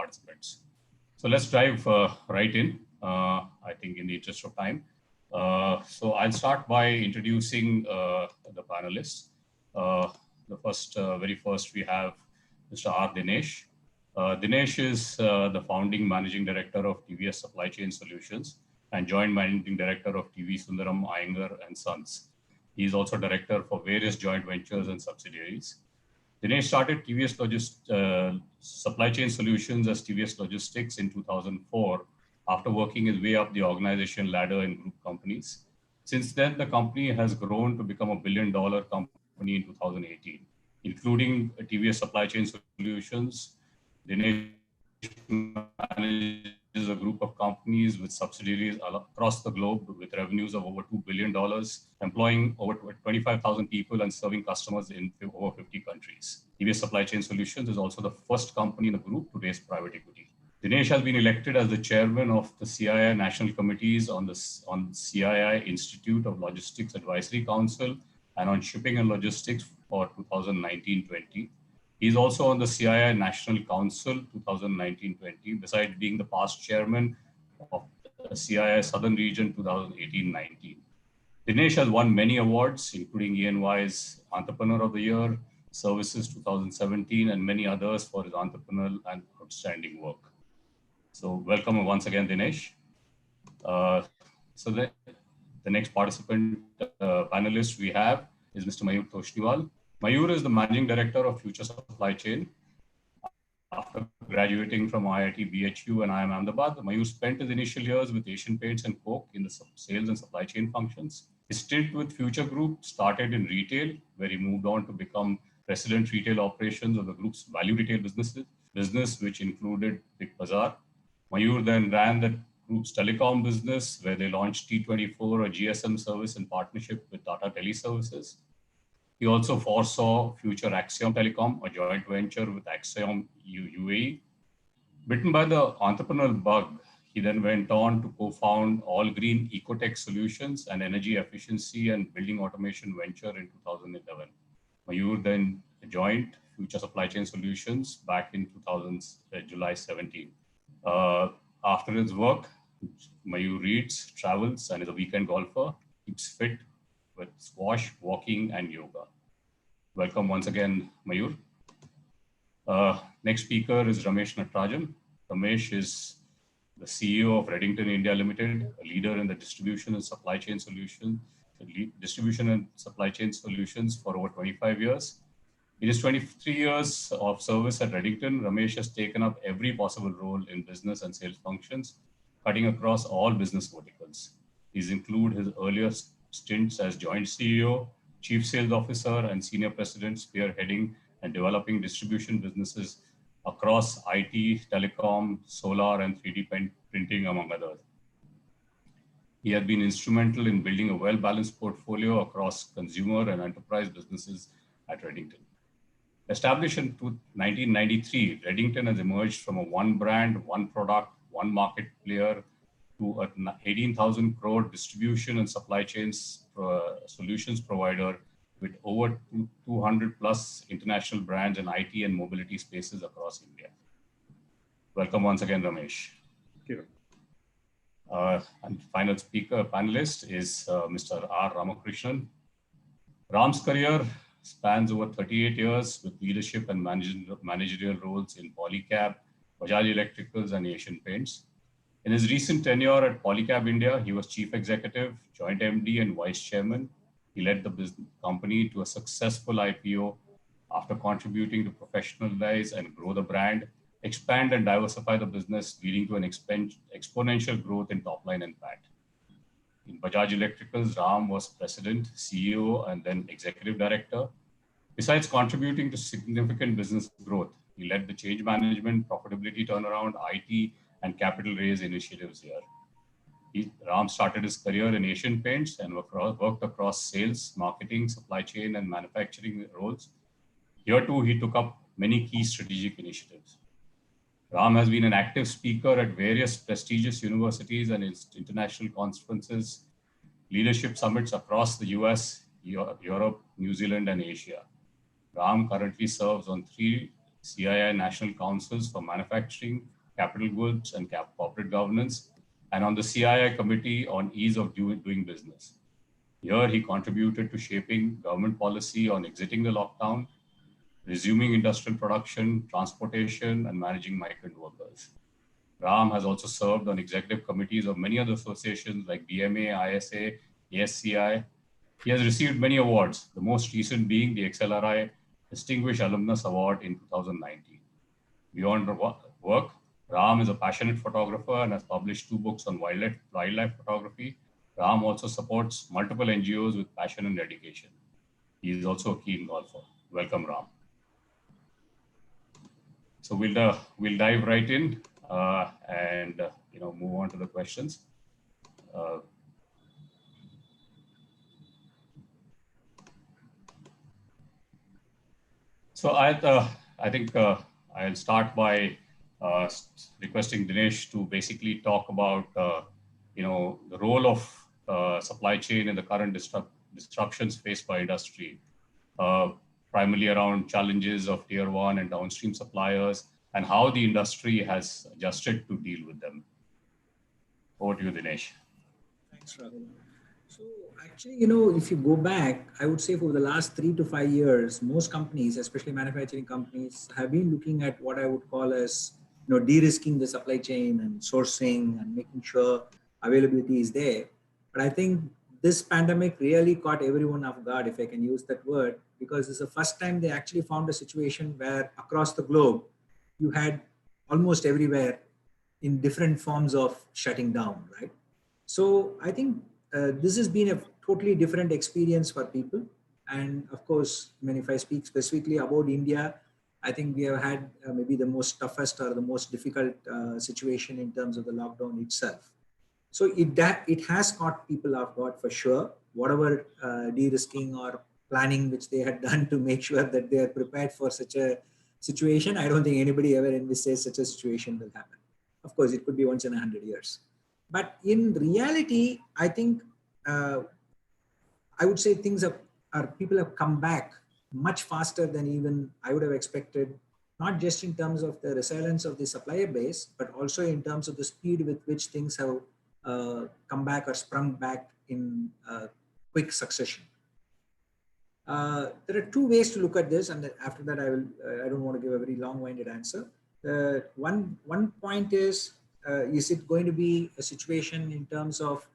participants. So let's dive right in, I think in the interest of time. So I'll start by introducing the panelists. Very first, we have Mr. R. Dinesh. Dinesh is the founding managing director of TVS Supply Chain Solutions and joint managing director of TV Sundaram Iyengar and Sons. He is also director for various joint ventures and subsidiaries. Dinesh started TVS Supply Chain Solutions as TVS Logistics in 2004 after working his way up the organization ladder in group companies. Since then, the company has grown to become a billion-dollar company in 2018, including TVS Supply Chain Solutions. Dinesh manages a group of companies with subsidiaries across the globe with revenues of over $2 billion, employing over 25,000 people and serving customers in over 50 countries. TVS Supply Chain Solutions is also the first company in the group to raise private equity. Dinesh has been elected as the chairman of the CII National Committees on CII Institute of Logistics Advisory Council and on Shipping and Logistics for 2019-20. He is also on the CII National Council 2019-20, besides being the past chairman of the CII Southern Region 2018-19. Dinesh has won many awards, including ENY's Entrepreneur of the Year, Services 2017, and many others for his entrepreneurial and outstanding work. So welcome once again, Dinesh. So the next participant panelist we have is Mr. Mayur Toshniwal. Mayur is the managing director of Future Supply Chain. After graduating from IIT BHU and IIM Ahmedabad, Mayur spent his initial years with Asian Paints and Coke in the sales and supply chain functions. His stint with Future Group started in retail, where he moved on to become president retail operations of the group's value retail business, which included Big Bazaar. Mayur then ran the group's telecom business, where they launched T24, a GSM service in partnership with Tata Teleservices. He also foresaw future Axiom Telecom, a joint venture with Axiom UAE. Bitten by the entrepreneurial bug, he then went on to co-found All Green Ecotech Solutions, an energy efficiency and building automation venture in 2011. Mayur then joined Future Supply Chain Solutions back in July 17. After his work, Mayur reads, travels, and is a weekend golfer, keeps fit with squash, walking, and yoga. Welcome once again, Mayur. Next speaker is Ramesh Natarajan. Ramesh is the CEO of Reddington India Limited, a leader in the distribution and supply chain solutions for over 25 years. In his 23 years of service at Reddington, Ramesh has taken up every possible role in business and sales functions, cutting across all business verticals. These include his earlier stints as joint CEO, chief sales officer, and senior president spearheading and developing distribution businesses across IT, telecom, solar, and 3D printing, among others. He has been instrumental in building a well-balanced portfolio across consumer and enterprise businesses at Reddington. Established in 1993, Reddington has emerged from a one brand, one product, one market player to an 18,000 crore distribution and supply chains solutions provider with over 200 plus international brands in IT and mobility spaces across India. Welcome once again, Ramesh. Thank you. And final panelist is Mr. R. Ramakrishnan. Ram's career spans over 38 years with leadership and managerial roles in Polycab, Bajaj Electricals, and Asian Paints. In his recent tenure at Polycab India, he was chief executive, joint MD, and vice chairman. He led the business company to a successful IPO after contributing to professionalize and grow the brand, expand and diversify the business, leading to an exponential growth in top line and PAT. In Bajaj Electricals, Ram was president, CEO, and then executive director. Besides contributing to significant business growth, he led the change management, profitability turnaround, IT, and capital raise initiatives here. Ram started his career in Asian Paints and worked across sales, marketing, supply chain, and manufacturing roles. Here too, he took up many key strategic initiatives. Ram has been an active speaker at various prestigious universities and international conferences, leadership summits across the US, Europe, New Zealand, and Asia. Ram currently serves on 3 CII national councils for manufacturing, capital goods and corporate governance, and on the CII Committee on Ease of Doing Business. Here, he contributed to shaping government policy on exiting the lockdown, resuming industrial production, transportation, and managing migrant workers. Ram has also served on executive committees of many other associations like BMA, ISA, ASCI. He has received many awards, the most recent being the XLRI Distinguished Alumnus Award in 2019. Beyond work, Ram is a passionate photographer and has published 2 books on wildlife photography. Ram also supports multiple NGOs with passion and dedication. He is also a keen golfer. Welcome, Ram. So we'll dive right in and move on to the questions. So I think I'll start by requesting Dinesh to basically talk about the role of supply chain in the current disruptions faced by industry, primarily around challenges of tier 1 and downstream suppliers, and how the industry has adjusted to deal with them. Over to you, Dinesh. Thanks, Rahul. So actually, if you go back, I would say for the last 3 to 5 years, most companies, especially manufacturing companies, have been looking at what I would call as, de-risking the supply chain and sourcing and making sure availability is there. But I think this pandemic really caught everyone off guard, if I can use that word, because it's the first time they actually found a situation where across the globe, you had almost everywhere in different forms of shutting down, right? So I think this has been a totally different experience for people. And of course, if I speak specifically about India, I think we have had maybe the most toughest or the most difficult situation in terms of the lockdown itself. So it has caught people off guard for sure. Whatever de-risking or planning which they had done to make sure that they are prepared for such a situation, I don't think anybody ever envisaged such a situation will happen. Of course, it could be once in 100 years. But in reality, I think I would say people have come back much faster than even I would have expected, not just in terms of the resilience of the supplier base, but also in terms of the speed with which things have come back or sprung back in quick succession. There are 2 ways to look at this, and after that I don't want to give a very long-winded answer. One point is it going to be a situation in terms of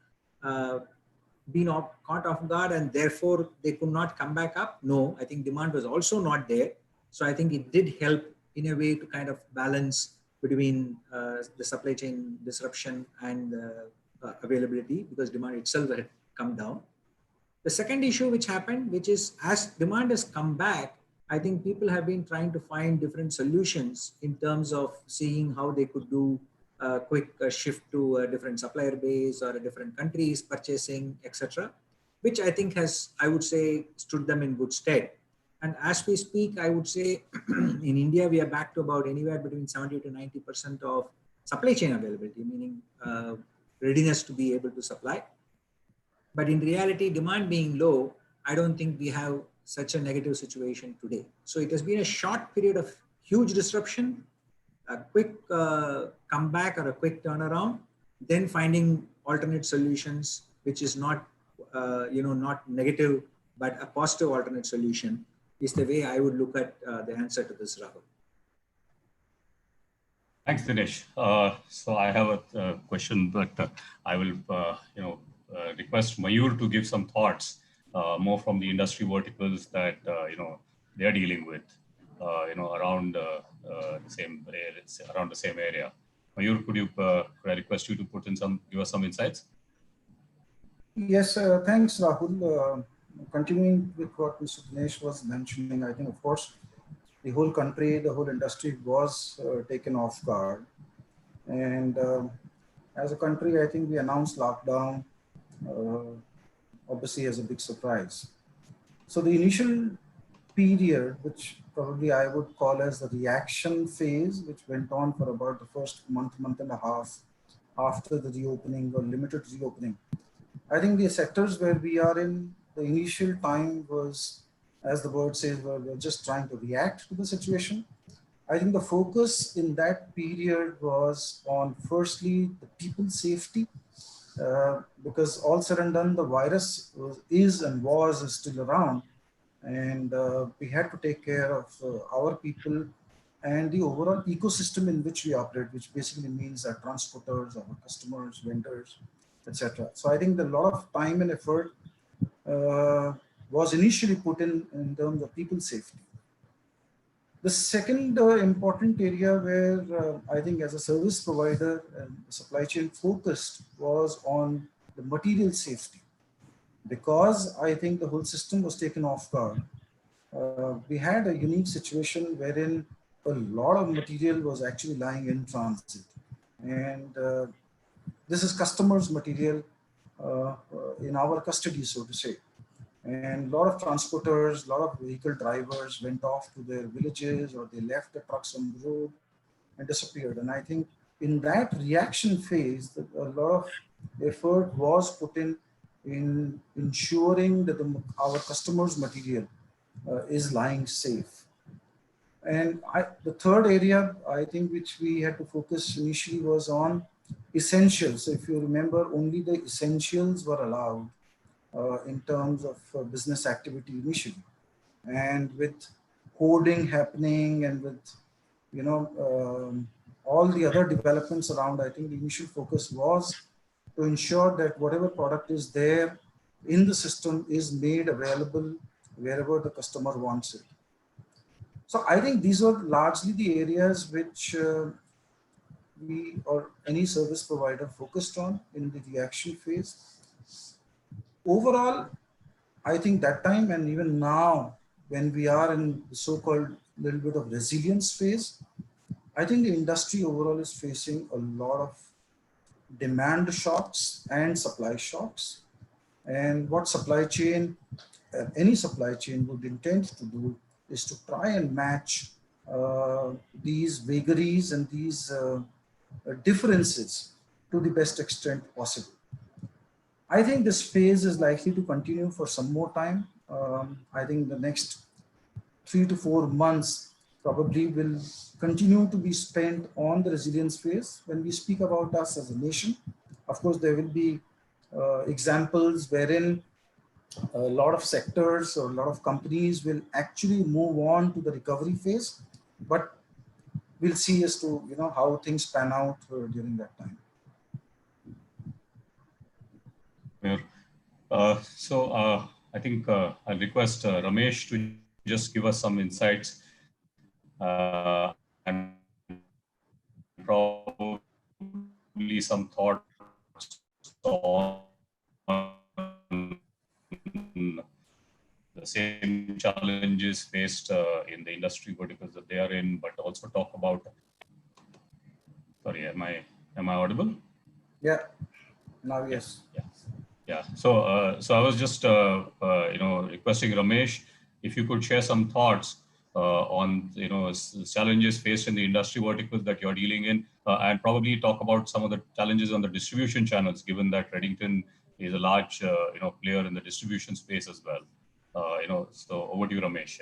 being caught off guard and therefore they could not come back up? No, I think demand was also not there. So I think it did help in a way to kind of balance between the supply chain disruption and availability, because demand itself had come down. The second issue which happened, which is as demand has come back, I think people have been trying to find different solutions in terms of seeing how they could do a quick shift to a different supplier base or a different countries purchasing, etc., which I think has, I would say, stood them in good stead. And as we speak, I would say in India, we are back to about anywhere between 70 to 90% of supply chain availability, meaning readiness to be able to supply. But in reality, demand being low, I don't think we have such a negative situation today. So it has been a short period of huge disruption, a quick comeback or a quick turnaround, then finding alternate solutions, which is not, not negative, but a positive alternate solution is the way I would look at the answer to this, Rahul. Thanks, Dinesh. So I have a question, but I will, request Mayur to give some thoughts, more from the industry verticals that they are dealing with, around the same area. Mayur, could I request you to give us some insights? Yes, thanks, Rahul. Continuing with what Mr. Dinesh was mentioning, I think, of course, the whole country, the whole industry was taken off guard. And as a country, I think we announced lockdown, obviously as a big surprise. So the initial period, which probably I would call as the reaction phase, which went on for about the first month and a half after the reopening or limited reopening. I think the sectors where we are in, the initial time was, as the word says, we're just trying to react to the situation. I think the focus in that period was on firstly the people safety, because all said and done, the virus is and was still around, and we had to take care of our people and the overall ecosystem in which we operate, which basically means our transporters, our customers, vendors, etc. So I think a lot of time and effort was initially put in terms of people safety. The second important area where I think as a service provider and supply chain focused was on the material safety, because I think the whole system was taken off guard. We had a unique situation wherein a lot of material was actually lying in transit. And this is customers' material in our custody, so to say. And a lot of transporters, a lot of vehicle drivers went off to their villages, or they left the trucks on the road and disappeared. And I think in that reaction phase, a lot of effort was put in ensuring that our customers' material is lying safe. And the third area, I think, which we had to focus initially was on essentials. So if you remember, only the essentials were allowed in terms of business activity initially. And with hoarding happening and with, all the other developments around, I think the initial focus was to ensure that whatever product is there in the system is made available wherever the customer wants it. So I think these were largely the areas which we or any service provider focused on in the reaction phase. Overall, I think that time and even now, when we are in the so-called little bit of resilience phase, I think the industry overall is facing a lot of demand shocks and supply shocks. And what supply chain, any supply chain would intend to do is to try and match these vagaries and these differences to the best extent possible. I think this phase is likely to continue for some more time. I think the next 3 to 4 months probably will continue to be spent on the resilience phase. When we speak about us as a nation, of course, there will be examples wherein a lot of sectors or a lot of companies will actually move on to the recovery phase, but we'll see as to how things pan out during that time. I think I'll request Ramesh to just give us some insights and probably some thoughts on the same challenges faced in the industry verticals that they are in, but also talk about. Sorry, am I audible? Yeah. Now, yes. Yeah. So I was just requesting Ramesh if you could share some thoughts on challenges faced in the industry verticals that you're dealing in, and probably talk about some of the challenges on the distribution channels, given that Redington is a large player in the distribution space as well. So over to you, Ramesh.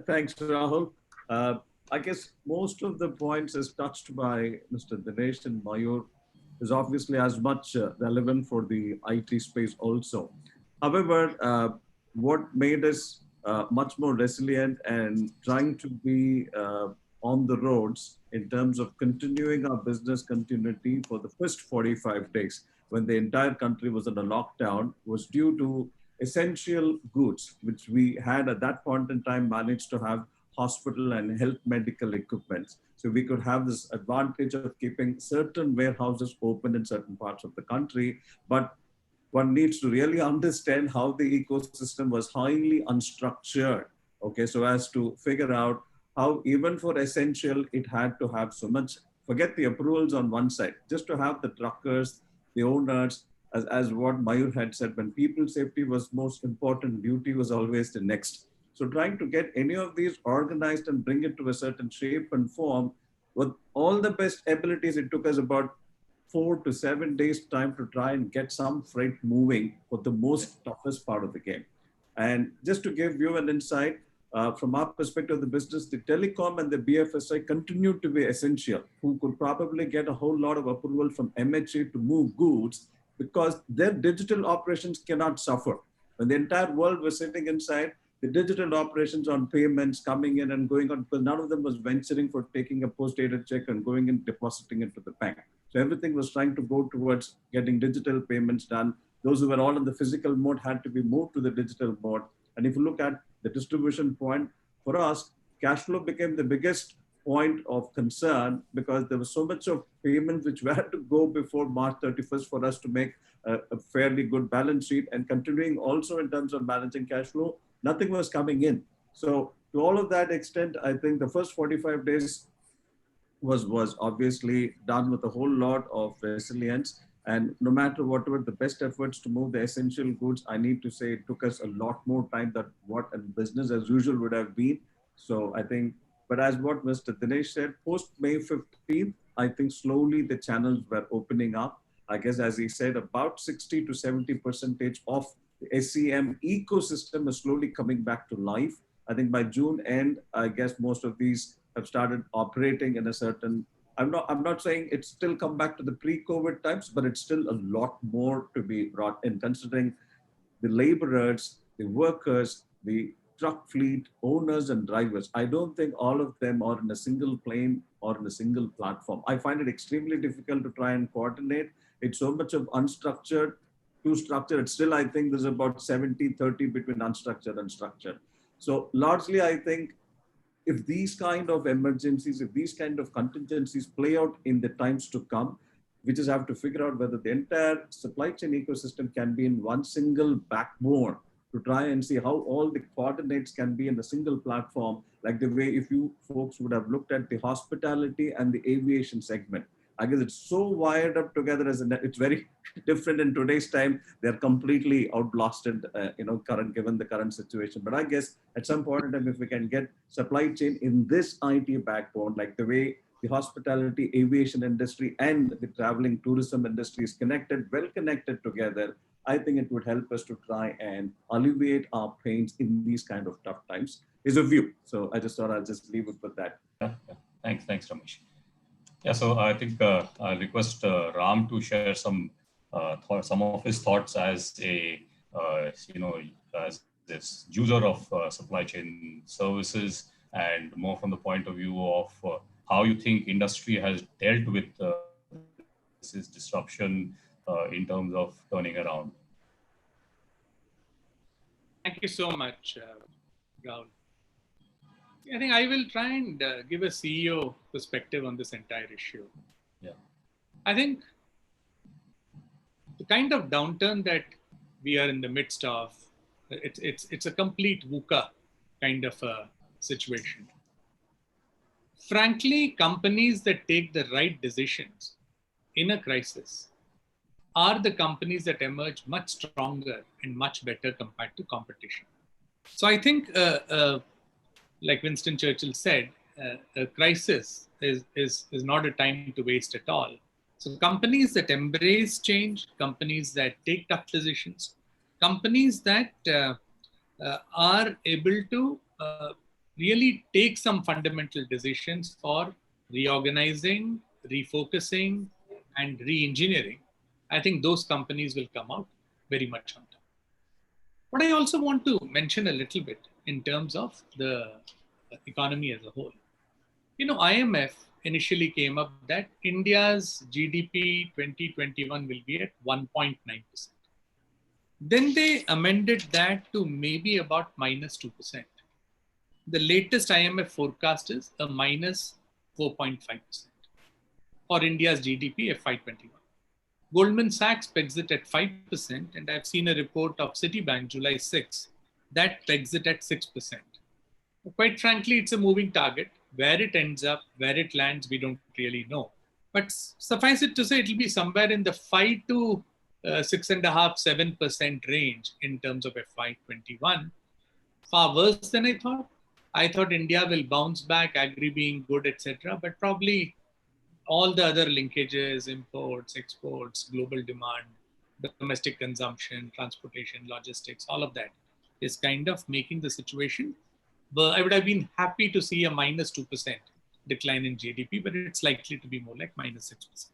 Thanks, Rahul. I guess most of the points as touched by Mr. Dinesh and Mayur is obviously as much relevant for the IT space also. However, what made us much more resilient and trying to be on the roads in terms of continuing our business continuity for the first 45 days when the entire country was in a lockdown was due to essential goods, which we had at that point in time managed to have hospital and health medical equipment. So we could have this advantage of keeping certain warehouses open in certain parts of the country. But one needs to really understand how the ecosystem was highly unstructured. Okay, so as to figure out how even for essential, it had to have so much, forget the approvals on one side, just to have the truckers, the owners, as what Mayur had said, when people safety was most important, duty was always the next. So trying to get any of these organized and bring it to a certain shape and form with all the best abilities, it took us about 4 to 7 days time to try and get some freight moving for the most toughest part of the game. And just to give you an insight, from our perspective of the business, the telecom and the BFSI continue to be essential, who could probably get a whole lot of approval from MHA to move goods because their digital operations cannot suffer. When the entire world was sitting inside, the digital operations on payments coming in and going on, because none of them was venturing for taking a post-dated check and going and depositing it to the bank. So everything was trying to go towards getting digital payments done. Those who were all in the physical mode had to be moved to the digital mode. And if you look at the distribution point, for us, cash flow became the biggest point of concern because there was so much of payments which had to go before March 31st for us to make a fairly good balance sheet, and continuing also in terms of managing cash flow, nothing was coming in. So to all of that extent, I think the first 45 days was obviously done with a whole lot of resilience. And no matter whatever the best efforts to move the essential goods, I need to say it took us a lot more time than what a business as usual would have been. So I think, but as what Mr. Dinesh said, post May 15th, I think slowly the channels were opening up. I guess, as he said, about 60 to 70% of the SEM ecosystem is slowly coming back to life. I think by June end, I guess most of these have started operating in a certain, I'm not saying it's still come back to the pre-COVID times, but it's still a lot more to be brought in, considering the laborers, the workers, the truck fleet owners and drivers. I don't think all of them are in a single plane or in a single platform. I find it extremely difficult to try and coordinate. It's so much of unstructured to structured. It's still, I think there's about 70-30 between unstructured and structured. So largely, I think if these kind of emergencies, if these kind of contingencies play out in the times to come, we just have to figure out whether the entire supply chain ecosystem can be in one single backbone to try and see how all the coordinates can be in a single platform, like the way if you folks would have looked at the hospitality and the aviation segment. I guess it's so wired up together as a net. It's very different in today's time. They're completely outblasted, given the current situation. But I guess at some point in time, if we can get supply chain in this IT backbone, like the way the hospitality, aviation industry, and the traveling tourism industry is connected, well connected together, I think it would help us to try and alleviate our pains in these kind of tough times. Is a view. So I just thought I'll just leave it with that. Yeah. Thanks, Ramesh. Yeah, so I think I'll request Ram to share some of his thoughts as a as this user of supply chain services, and more from the point of view of how you think industry has dealt with this disruption in terms of turning around. Thank you so much, Rahul. I think I will try and give a CEO perspective on this entire issue. Yeah. I think the kind of downturn that we are in the midst of, it's a complete VUCA kind of a situation. Frankly, companies that take the right decisions in a crisis are the companies that emerge much stronger and much better compared to competition. So I think like Winston Churchill said, a crisis is not a time to waste at all. So companies that embrace change, companies that take tough decisions, companies that are able to really take some fundamental decisions for reorganizing, refocusing, and re-engineering, I think those companies will come out very much on top. But I also want to mention a little bit in terms of the economy as a whole. IMF initially came up that India's GDP 2021 will be at 1.9%. Then they amended that to maybe about -2%. The latest IMF forecast is a -4.5% for India's GDP FY21. Goldman Sachs pegs it at 5%, and I've seen a report of Citibank July 6 that pegs it at 6%. Quite frankly, it's a moving target. Where it ends up, where it lands, we don't really know. But suffice it to say, it'll be somewhere in the 5 to 6.5%, 7% range in terms of FY21. Far worse than I thought. I thought India will bounce back, agri being good, etc. But probably all the other linkages, imports, exports, global demand, domestic consumption, transportation, logistics, all of that is kind of making the situation but I would have been happy to see a minus 2% decline in GDP, but it's likely to be more like minus 6%.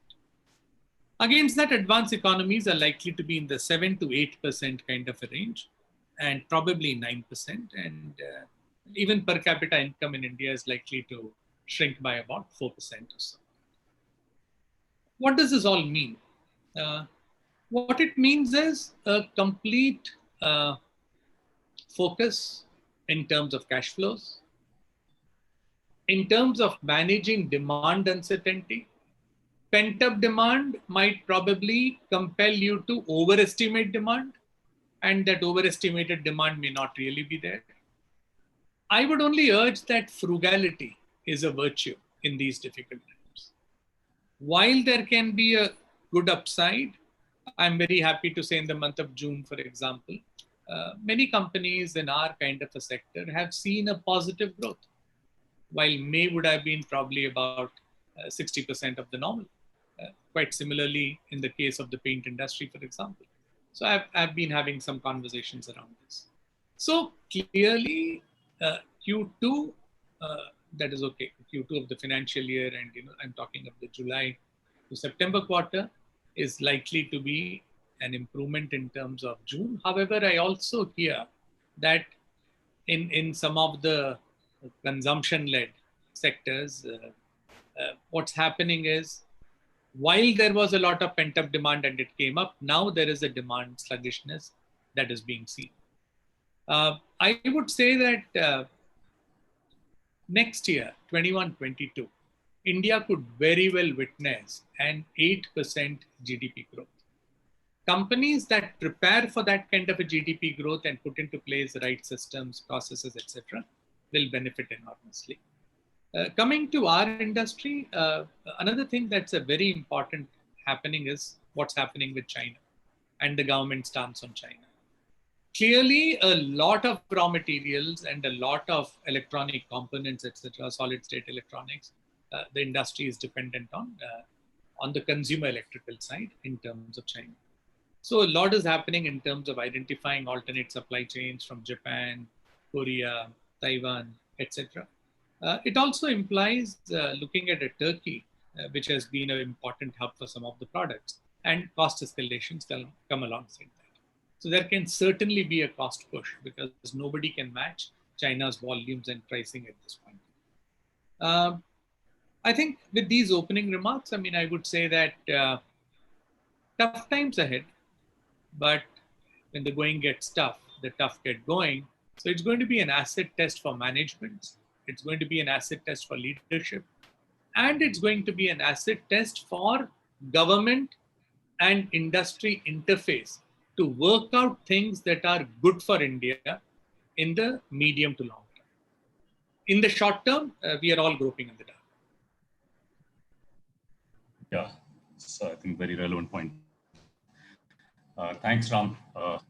Against that, advanced economies are likely to be in the 7 to 8% kind of a range, and probably 9%. And even per capita income in India is likely to shrink by about 4% or so. What does this all mean? What it means is a complete focus in terms of cash flows, in terms of managing demand uncertainty. Pent-up demand might probably compel you to overestimate demand, and that overestimated demand may not really be there. I would only urge that frugality is a virtue in these difficult times. While there can be a good upside, I'm very happy to say in the month of June, for example, many companies in our kind of a sector have seen a positive growth, while May would have been probably about 60% of the normal. Quite similarly in the case of the paint industry, for example. So I've been having some conversations around this. So clearly Q2, that is okay, Q2 of the financial year, and I'm talking of the July to September quarter, is likely to be an improvement in terms of June. However, I also hear that in some of the consumption-led sectors, what's happening is, while there was a lot of pent-up demand and it came up, now there is a demand sluggishness that is being seen. I would say that next year, 21-22, India could very well witness an 8% GDP growth. Companies that prepare for that kind of a GDP growth and put into place the right systems, processes, etc., will benefit enormously. Coming to our industry, another thing that's a very important happening is what's happening with China and the government stance on China. Clearly, a lot of raw materials and a lot of electronic components, etc., solid state electronics, the industry is dependent on the consumer electrical side in terms of China. So a lot is happening in terms of identifying alternate supply chains from Japan, Korea, Taiwan, etc. It also implies looking at a Turkey, which has been an important hub for some of the products, and cost escalations come alongside that. So there can certainly be a cost push because nobody can match China's volumes and pricing at this point. I think with these opening remarks, I would say that tough times ahead, but when the going gets tough, the tough get going. So it's going to be an acid test for management. It's going to be an acid test for leadership. And it's going to be an acid test for government and industry interface to work out things that are good for India in the medium to long term. In the short term, we are all groping in the dark. Yeah, so I think very relevant point. Thanks, Ram.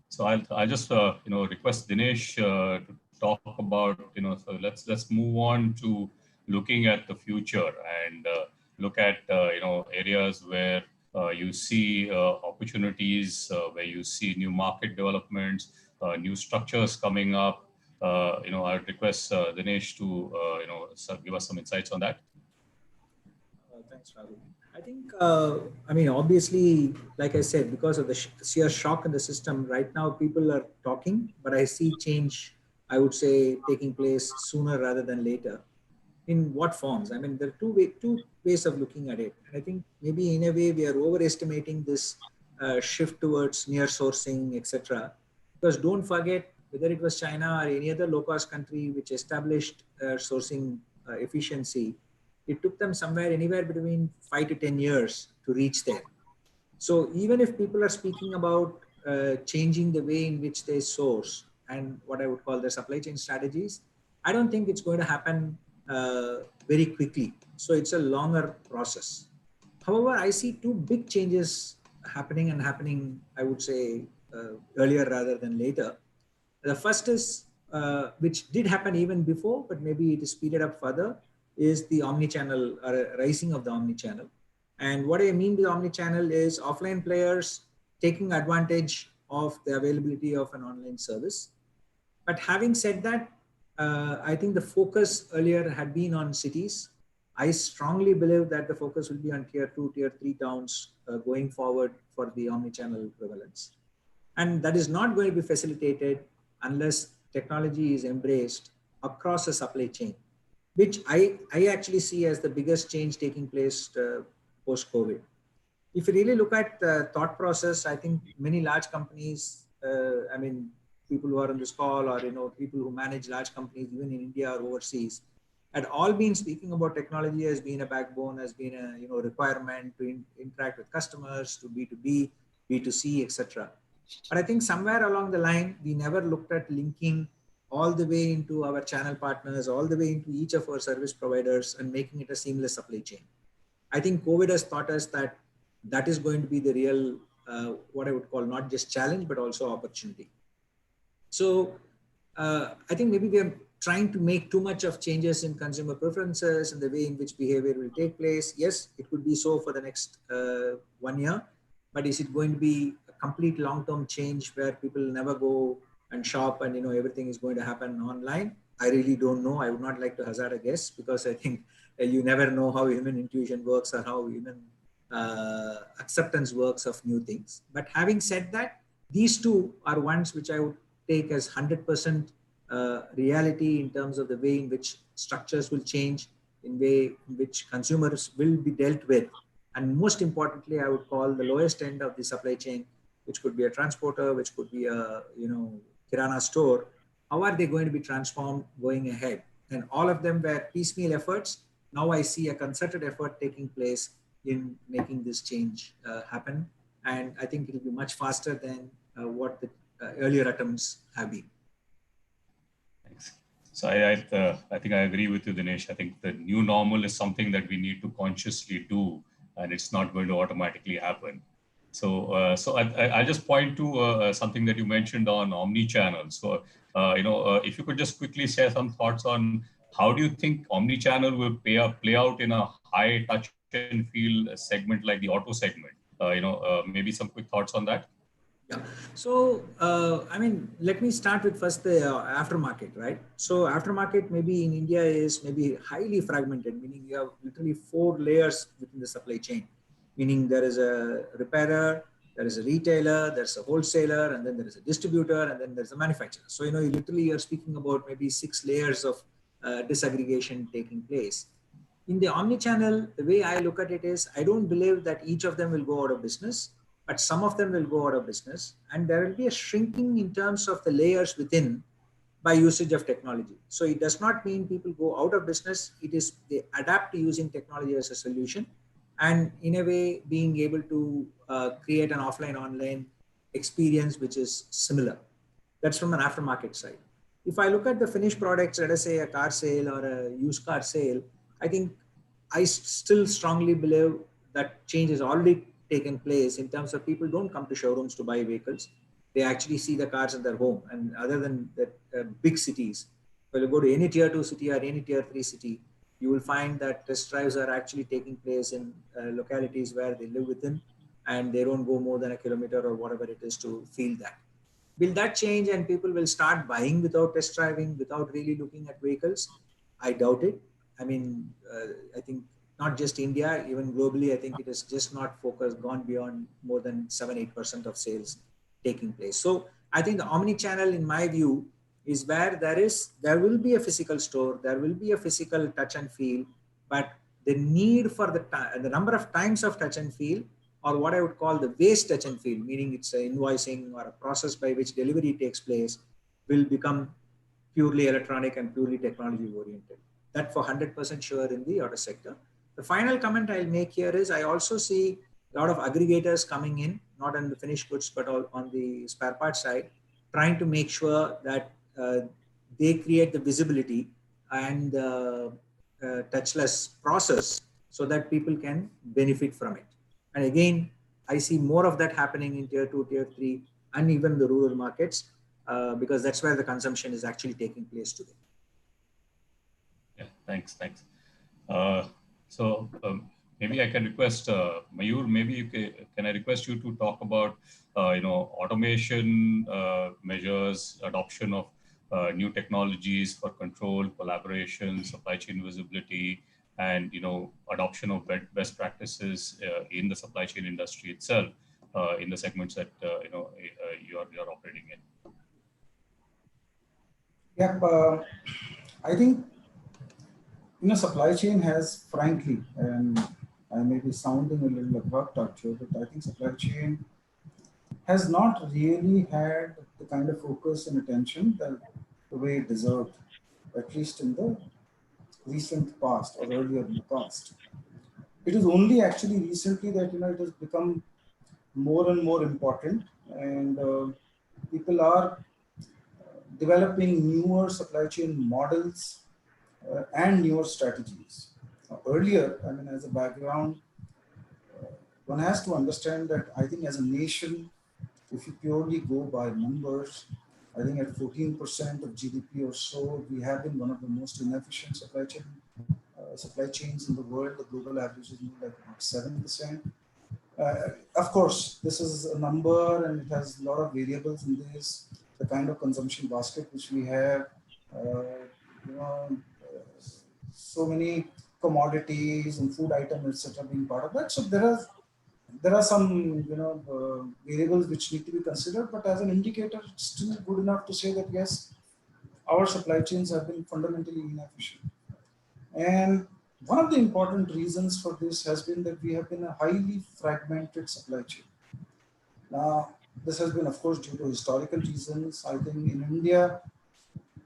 So I'll just request Dinesh to talk about So let's move on to looking at the future and look at areas where you see opportunities, where you see new market developments, new structures coming up. I'd request Dinesh to give us some insights on that. Thanks, Rahul. I think, obviously, like I said, because of the sheer shock in the system, right now people are talking, but I see change, I would say, taking place sooner rather than later. In what forms? There are two ways of looking at it. And I think maybe in a way we are overestimating this shift towards near sourcing, etc. Because don't forget, whether it was China or any other low-cost country which established sourcing efficiency, it took them anywhere between 5 to 10 years to reach there. So even if people are speaking about changing the way in which they source and what I would call their supply chain strategies, I don't think it's going to happen very quickly. So it's a longer process. However, I see two big changes happening, I would say, earlier rather than later. The first is, which did happen even before, but maybe it is speeded up further, is the omni-channel, rising of the omni-channel. And what I mean by omni-channel is offline players taking advantage of the availability of an online service. But having said that, I think the focus earlier had been on cities. I strongly believe that the focus will be on tier 2, tier 3 towns going forward for the omni-channel prevalence. And that is not going to be facilitated unless technology is embraced across a supply chain, which I actually see as the biggest change taking place post-COVID. If you really look at the thought process, I think many large companies, I mean, people who are on this call or, people who manage large companies, even in India or overseas, had all been speaking about technology as being a backbone, as being a, requirement to interact with customers, to B2B, B2C, etc. But I think somewhere along the line, we never looked at linking all the way into our channel partners, all the way into each of our service providers and making it a seamless supply chain. I think COVID has taught us that that is going to be the real, what I would call not just challenge, but also opportunity. So I think maybe we are trying to make too much of changes in consumer preferences and the way in which behavior will take place. Yes, it could be so for the next 1 year, but is it going to be a complete long-term change where people never go and shop and everything is going to happen online? I really don't know. I would not like to hazard a guess because I think you never know how human intuition works or how human acceptance works of new things. But having said that, these two are ones which I would take as 100% reality in terms of the way in which structures will change, in way in which consumers will be dealt with. And most importantly, I would call the lowest end of the supply chain, which could be a transporter, which could be a, kirana store. How are they going to be transformed going ahead? And all of them were piecemeal efforts. Now I see a concerted effort taking place in making this change happen. And I think it will be much faster than what the earlier attempts have been. Thanks. So I think I agree with you, Dinesh. I think the new normal is something that we need to consciously do, and it's not going to automatically happen. So, I'll just point to something that you mentioned on omni-channel. So, if you could just quickly share some thoughts on how do you think omni-channel will play out in a high touch and feel segment like the auto segment? Maybe some quick thoughts on that. Yeah. So, I mean, let me start with first the aftermarket, right? So aftermarket maybe in India is maybe highly fragmented, meaning you have literally 4 layers within the supply chain, meaning there is a repairer, there is a retailer, there's a wholesaler, and then there is a distributor, and then there's a manufacturer. So, you literally you're speaking about maybe 6 layers of disaggregation taking place. In the omni-channel, the way I look at it is, I don't believe that each of them will go out of business, but some of them will go out of business, and there will be a shrinking in terms of the layers within by usage of technology. So it does not mean people go out of business. It is they adapt to using technology as a solution, and in a way being able to create an offline-online experience which is similar. That's from an aftermarket side. If I look at the finished products, let us say a car sale or a used car sale, I think I still strongly believe that change has already taken place in terms of people don't come to showrooms to buy vehicles. They actually see the cars in their home. And other than the big cities, when you go to any tier 2 city or any tier 3 city, you will find that test drives are actually taking place in localities where they live within, and they don't go more than a kilometer or whatever it is to feel that. Will that change and people will start buying without test driving, without really looking at vehicles? I doubt it. I mean, I think not just India, even globally, I think it is just not focused, gone beyond more than 7-8% of sales taking place. So I think the omni-channel, in my view, is where there will be a physical store, there will be a physical touch and feel, but the need for the number of times of touch and feel, or what I would call the waste touch and feel, meaning it's an invoicing or a process by which delivery takes place, will become purely electronic and purely technology oriented. That for 100% sure in the auto sector. The final comment I'll make here is I also see a lot of aggregators coming in, not on the finished goods, but on the spare parts side, trying to make sure that they create the visibility and touchless process so that people can benefit from it. And again, I see more of that happening in tier 2, tier 3, and even the rural markets, because that's where the consumption is actually taking place today. Yeah, thanks. So maybe I can request Mayur. Maybe can I request you to talk about automation measures, adoption of new technologies for control, collaboration, supply chain visibility, and adoption of best practices in the supply chain industry itself, in the segments that you're operating in. Yeah, I think supply chain has, frankly, and I may be sounding a little abrupt out here, but I think supply chain has not really had the kind of focus and attention that the way it deserved, at least in the recent past or earlier in the past. It is only actually recently that it has become more and more important, and people are developing newer supply chain models and newer strategies. Earlier, I mean, as a background, one has to understand that I think as a nation, if you purely go by numbers, I think at 14% of GDP or so, we have been one of the most inefficient supply chains in the world. The global average is more like about 7%. Of course, this is a number and it has a lot of variables in this. The kind of consumption basket which we have, so many commodities and food items, etc., being part of that. So there are some variables which need to be considered, but as an indicator, it's still good enough to say that yes, our supply chains have been fundamentally inefficient. And one of the important reasons for this has been that we have been a highly fragmented supply chain. Now, this has been, of course, due to historical reasons. I think in India,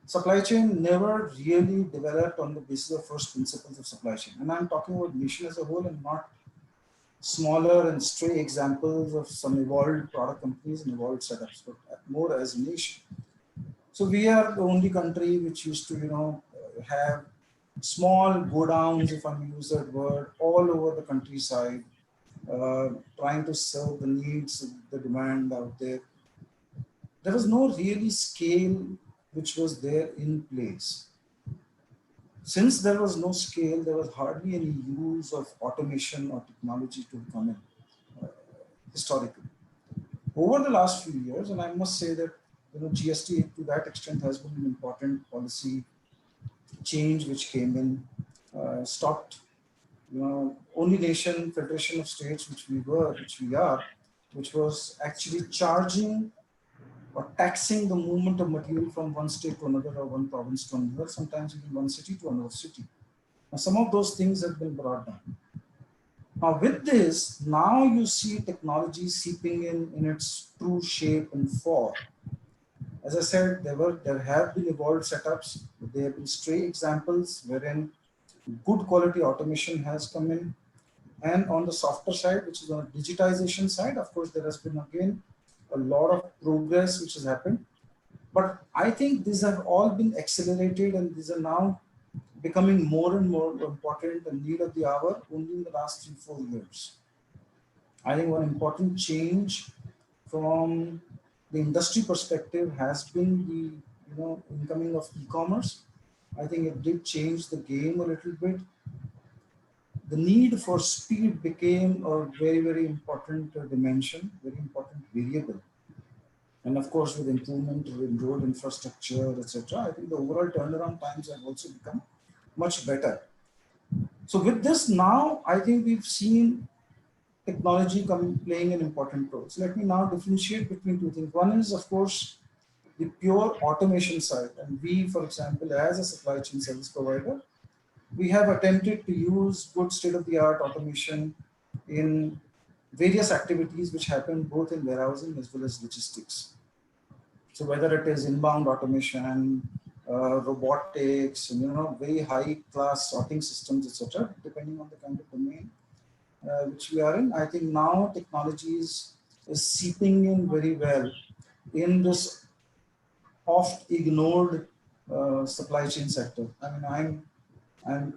supply chain never really developed on the basis of first principles of supply chain. And I'm talking about nation as a whole and not smaller and stray examples of some evolved product companies and evolved setups, but more as a nation. So we are the only country which used to, have small godowns, if I may use that word, all over the countryside, trying to serve the needs, the demand out there. There was no really scale which was there in place. Since there was no scale, there was hardly any use of automation or technology to come in historically. Over the last few years, and I must say that GST to that extent has been an important policy change which came in, stopped only nation, federation of states which we are, which was actually charging or taxing the movement of material from one state to another or one province to another, sometimes even one city to another city. Now, some of those things have been brought down. Now, with this, now you see technology seeping in its true shape and form. As I said, there have been evolved setups, but there have been stray examples wherein good quality automation has come in. And on the softer side, which is on the digitization side, of course, there has been again a lot of progress which has happened. But I think these have all been accelerated and these are now becoming more and more important and need of the hour only in the last 3-4 years. I think one important change from the industry perspective has been the incoming of e-commerce. I think it did change the game a little bit. The need for speed became a very, very important dimension, very important variable. And of course, with improvement in road infrastructure, etc., I think the overall turnaround times have also become much better. So with this now, I think we've seen technology playing an important role. So let me now differentiate between two things. One is, of course, the pure automation side. And we, for example, as a supply chain service provider, we have attempted to use good state-of-the-art automation in various activities which happen both in warehousing as well as logistics. So whether it is inbound automation, robotics, and very high-class sorting systems, etc., depending on the kind of domain which we are in, I think now technology is seeping in very well in this oft ignored supply chain sector. I mean,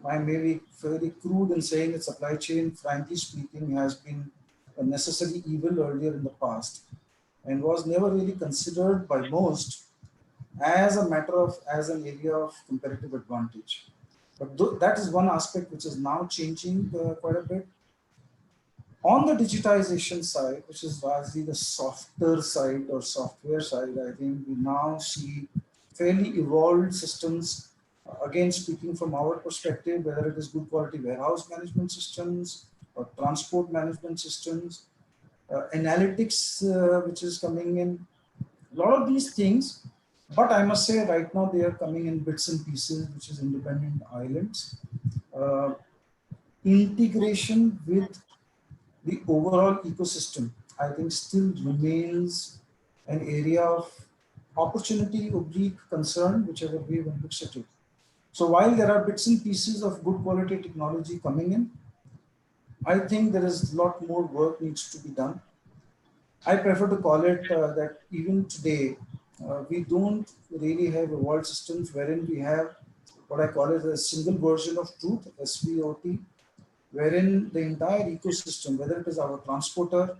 I may be fairly crude in saying that supply chain, frankly speaking, has been a necessary evil earlier in the past and was never really considered by most as an area of competitive advantage. But that is one aspect which is now changing quite a bit. On the digitization side, which is largely the softer side or software side, I think we now see fairly evolved systems. Again, speaking from our perspective, whether it is good quality warehouse management systems or transport management systems, analytics, which is coming in, a lot of these things. But I must say right now they are coming in bits and pieces, which is independent islands. Uh, Integration with the overall ecosystem, I think, still remains an area of opportunity, oblique concern, whichever way one looks at it. So while there are bits and pieces of good quality technology coming in, I think there is a lot more work needs to be done. I prefer to call it that even today, we don't really have evolved systems wherein we have what I call it a single version of truth, SVOT, wherein the entire ecosystem, whether it is our transporter,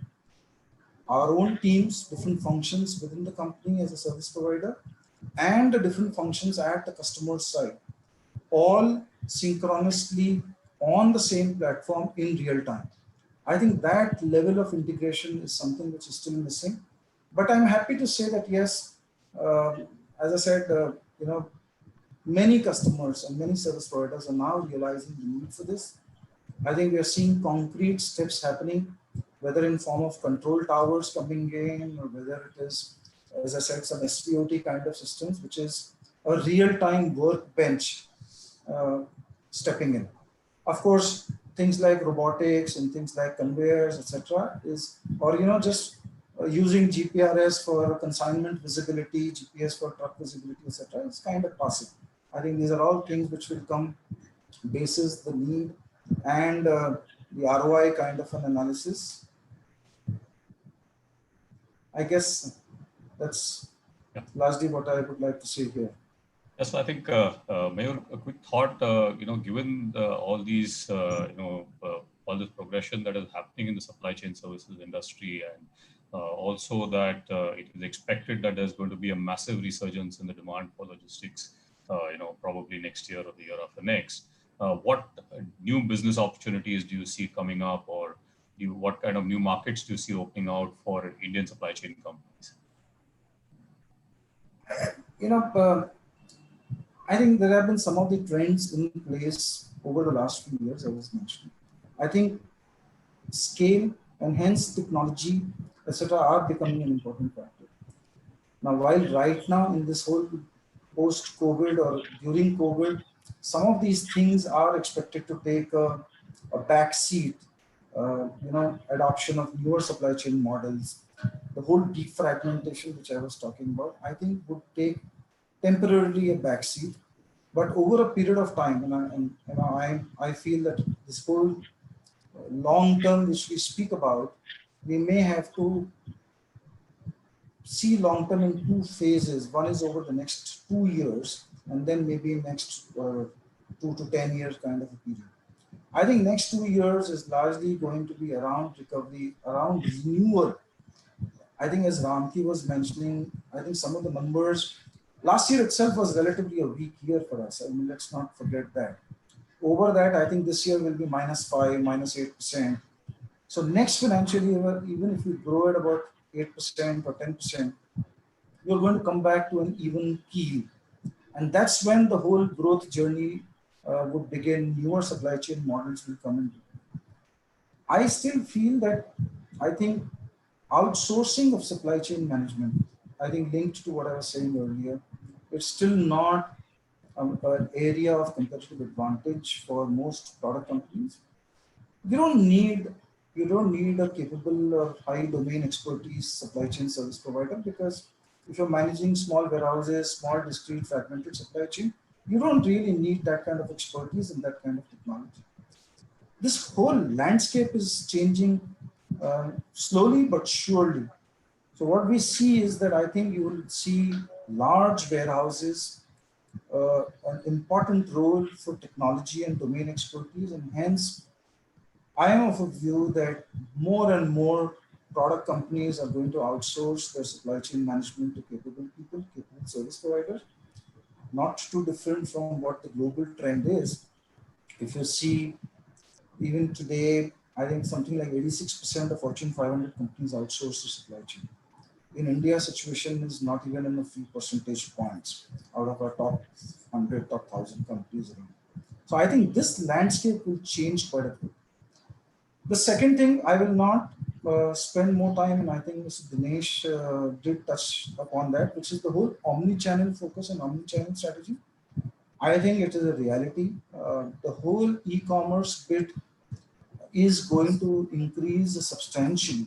our own teams, different functions within the company as a service provider, and the different functions at the customer side, all synchronously on the same platform in real time. I think that level of integration is something which is still missing. But I'm happy to say that yes, as I said, many customers and many service providers are now realizing the need for this. I think we are seeing concrete steps happening, whether in form of control towers coming in, or whether it is, as I said, some SVOT kind of systems, which is a real-time workbench uh, stepping in. Of course, things like robotics and things like conveyors, etc., is, or just using GPRS for consignment visibility, GPS for truck visibility, etc., is kind of passive. I think these are all things which will come basis the need and the ROI kind of an analysis. I guess that's largely what I would like to say here. Yes, I think, Mayur, a quick thought, given all these, all this progression that is happening in the supply chain services industry, and also that it is expected that there's going to be a massive resurgence in the demand for logistics, probably next year or the year after next. What new business opportunities do you see coming up, or what kind of new markets do you see opening out for Indian supply chain companies? I think there have been some of the trends in place over the last few years, I was mentioning. I think scale and hence technology, etc., are becoming an important factor. Now, while right now in this whole post-COVID or during COVID, some of these things are expected to take a back seat, adoption of newer supply chain models, the whole defragmentation which I was talking about, I think would take temporarily a backseat, but over a period of time, I feel that this whole long term which we speak about, we may have to see long term in two phases. One is over the next 2 years, and then maybe next 2 to 10 years kind of a period. I think next 2 years is largely going to be around recovery, around renewal. I think as Ramki was mentioning, I think some of the numbers, last year itself was relatively a weak year for us. I mean, let's not forget that. Over that, I think this year will be -5, -8%. So next financial year, even if we grow at about 8% or 10%, we're going to come back to an even keel. And that's when the whole growth journey would begin. Newer supply chain models will come into. I still feel that, I think, outsourcing of supply chain management, I think linked to what I was saying earlier, it's still not an area of competitive advantage for most product companies. You don't need a capable or high domain expertise supply chain service provider, because if you're managing small warehouses, small discrete fragmented supply chain, you don't really need that kind of expertise and that kind of technology. This whole landscape is changing slowly but surely. So what we see is that I think you will see large warehouses, an important role for technology and domain expertise, and hence I am of a view that more and more product companies are going to outsource their supply chain management to capable people, capable service providers. Not too different from what the global trend is. If you see, even today, I think something like 86% of Fortune 500 companies outsource the supply chain. in India, situation is not even in a few percentage points out of our top 100, top 1,000 countries around. So I think this landscape will change quite a bit. The second thing, I will not spend more time, and I think Mr. Dinesh did touch upon that, which is the whole omni-channel focus and omni-channel strategy. I think it is a reality. The whole e-commerce bit is going to increase substantially.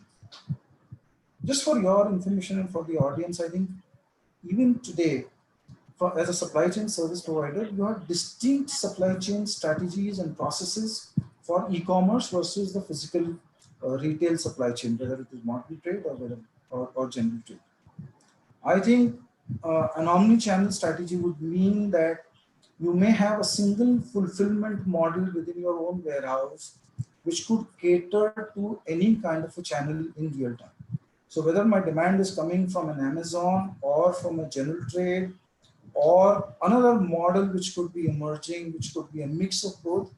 Just for your information and for the audience, I think even today, as a supply chain service provider, you have distinct supply chain strategies and processes for e-commerce versus the physical retail supply chain, whether it is modern trade or general trade. I think an omni-channel strategy would mean that you may have a single fulfillment model within your own warehouse, which could cater to any kind of a channel in real time. So whether my demand is coming from an Amazon or from a general trade or another model which could be emerging, which could be a mix of both,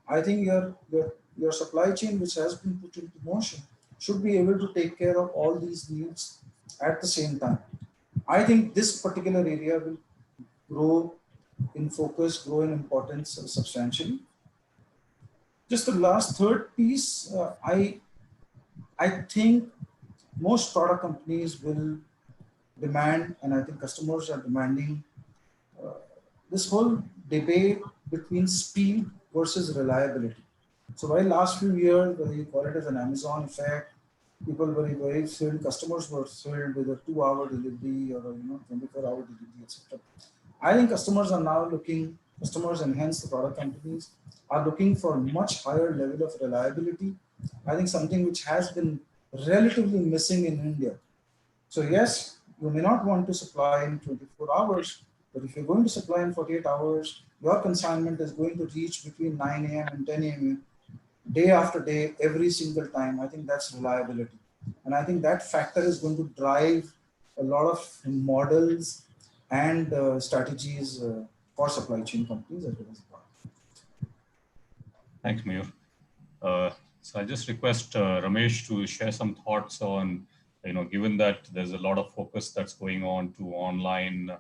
I think your supply chain, which has been put into motion, should be able to take care of all these needs at the same time. I think this particular area will grow in focus, grow in importance substantially. Just the last third piece, I think most product companies will demand, and I think customers are demanding this whole debate between speed versus reliability. So while last few years, whether you call it as an Amazon effect, people were very thrilled, customers were thrilled with a 2-hour delivery or 24-hour delivery, etc. I think customers are now looking, customers and hence the product companies are looking for much higher level of reliability. I think something which has been relatively missing in India. So yes, you may not want to supply in 24 hours, but if you're going to supply in 48 hours, your consignment is going to reach between 9 a.m. and 10 a.m. day after day, every single time. I think that's reliability. And I think that factor is going to drive a lot of models and strategies for supply chain companies as well as the Thanks, Mayur. So I just request Ramesh to share some thoughts on, given that there's a lot of focus that's going on to online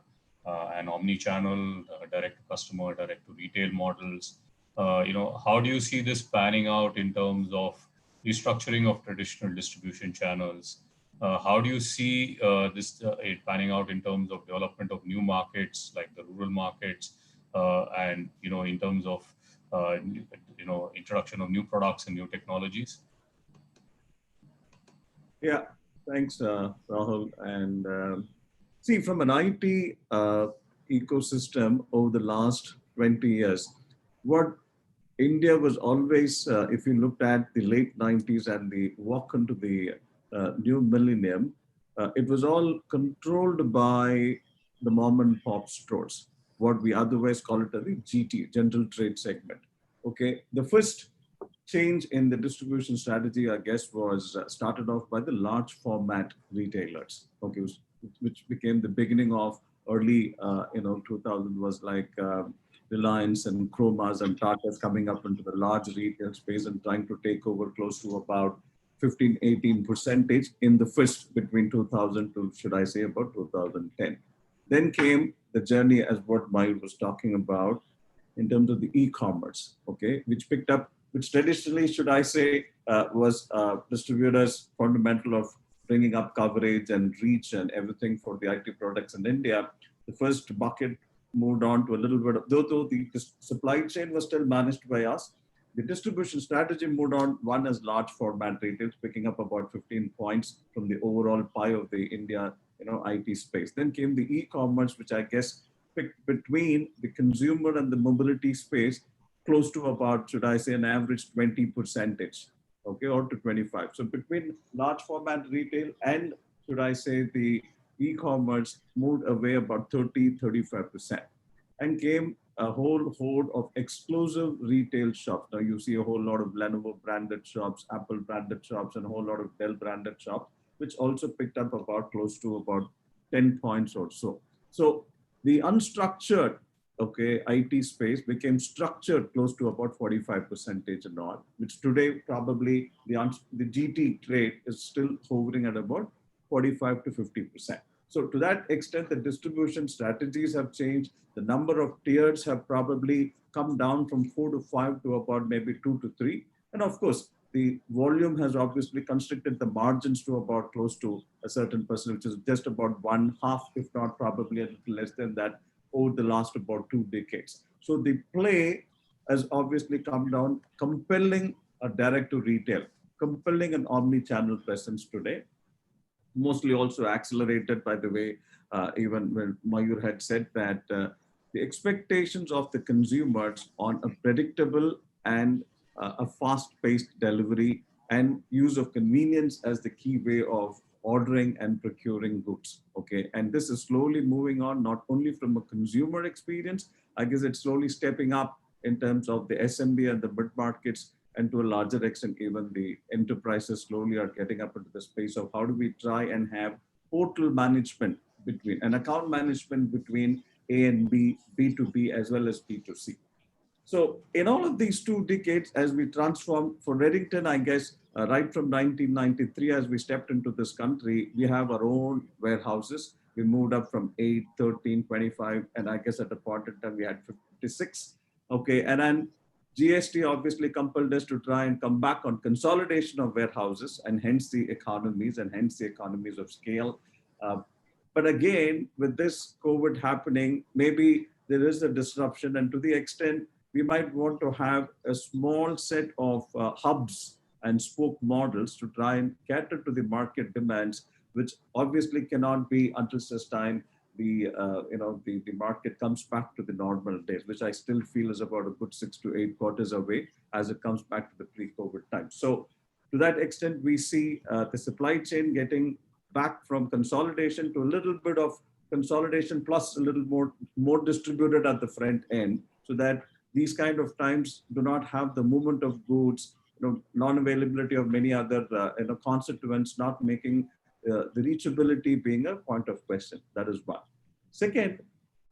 and omni-channel, direct to customer, direct to retail models. How do you see this panning out in terms of restructuring of traditional distribution channels? How do you see this panning out in terms of development of new markets like the rural markets, and in terms of introduction of new products and new technologies? Yeah, thanks, Rahul. And see, from an IT ecosystem over the last 20 years, what India was always, if you looked at the late 90s and the walk into the new millennium, it was all controlled by the mom and pop stores, what we otherwise call it as the GT, general trade segment. Okay, the first change in the distribution strategy, I guess, was started off by the large format retailers. Okay, which became the beginning of early, 2000 was like Reliance and Chromas and Tata's coming up into the large retail space and trying to take over close to about 15-18% in the first between 2000 to, should I say, about 2010. Then came the journey as what Mayur was talking about in terms of the e-commerce, okay, which picked up, which traditionally, should I say, was distributors fundamental of bringing up coverage and reach and everything for the IT products in India. The first bucket moved on to a little bit of, though the supply chain was still managed by us, the distribution strategy moved on, one as large format retailers, picking up about 15 points from the overall pie of the India, IT space. Then came the e-commerce, which I guess picked between the consumer and the mobility space, close to about, should I say, an average 20%, okay, or to 25. So between large format retail and, should I say, the e-commerce moved away about 30-35%, and came a whole horde of exclusive retail shops. Now you see a whole lot of Lenovo branded shops, Apple branded shops, and a whole lot of Dell branded shops, which also picked up about close to about 10 points or so. So the unstructured, okay, IT space became structured close to about 45% and all, which today probably the GT trade is still hovering at about 45 to 50%. So to that extent, the distribution strategies have changed. The number of tiers have probably come down from 4 to 5 to about maybe 2 to 3. And of course, the volume has obviously constricted the margins to about close to a certain percent, which is just about 1/2, if not probably a little less than that, over the last about 2 decades. So the play has obviously come down, compelling a direct to retail, compelling an omni-channel presence today, mostly also accelerated by the way, even when Mayur had said that the expectations of the consumers on a predictable and a fast-paced delivery and use of convenience as the key way of ordering and procuring goods. Okay, and this is slowly moving on, not only from a consumer experience, I guess it's slowly stepping up in terms of the SMB and the mid markets, and to a larger extent, even the enterprises slowly are getting up into the space of how do we try and have portal management between an account management between A and B, B2B as well as B2C. So in all of these 2 decades, as we transform for Redington, I guess, right from 1993, as we stepped into this country, we have our own warehouses. We moved up from 8, 13, 25, and I guess at a point in time, we had 56. Okay, and then GST obviously compelled us to try and come back on consolidation of warehouses and hence the economies of scale. But again, with this COVID happening, maybe there is a disruption, and to the extent we might want to have a small set of hubs and spoke models to try and cater to the market demands, which obviously cannot be until such time the market comes back to the normal days, which I still feel is about a good 6 to 8 quarters away as it comes back to the pre-COVID time. So to that extent, we see the supply chain getting back from consolidation to a little bit of consolidation plus a little more distributed at the front end, so that these kind of times do not have the movement of goods, non-availability of many other constituents, not making the reachability being a point of question. That is one. Second,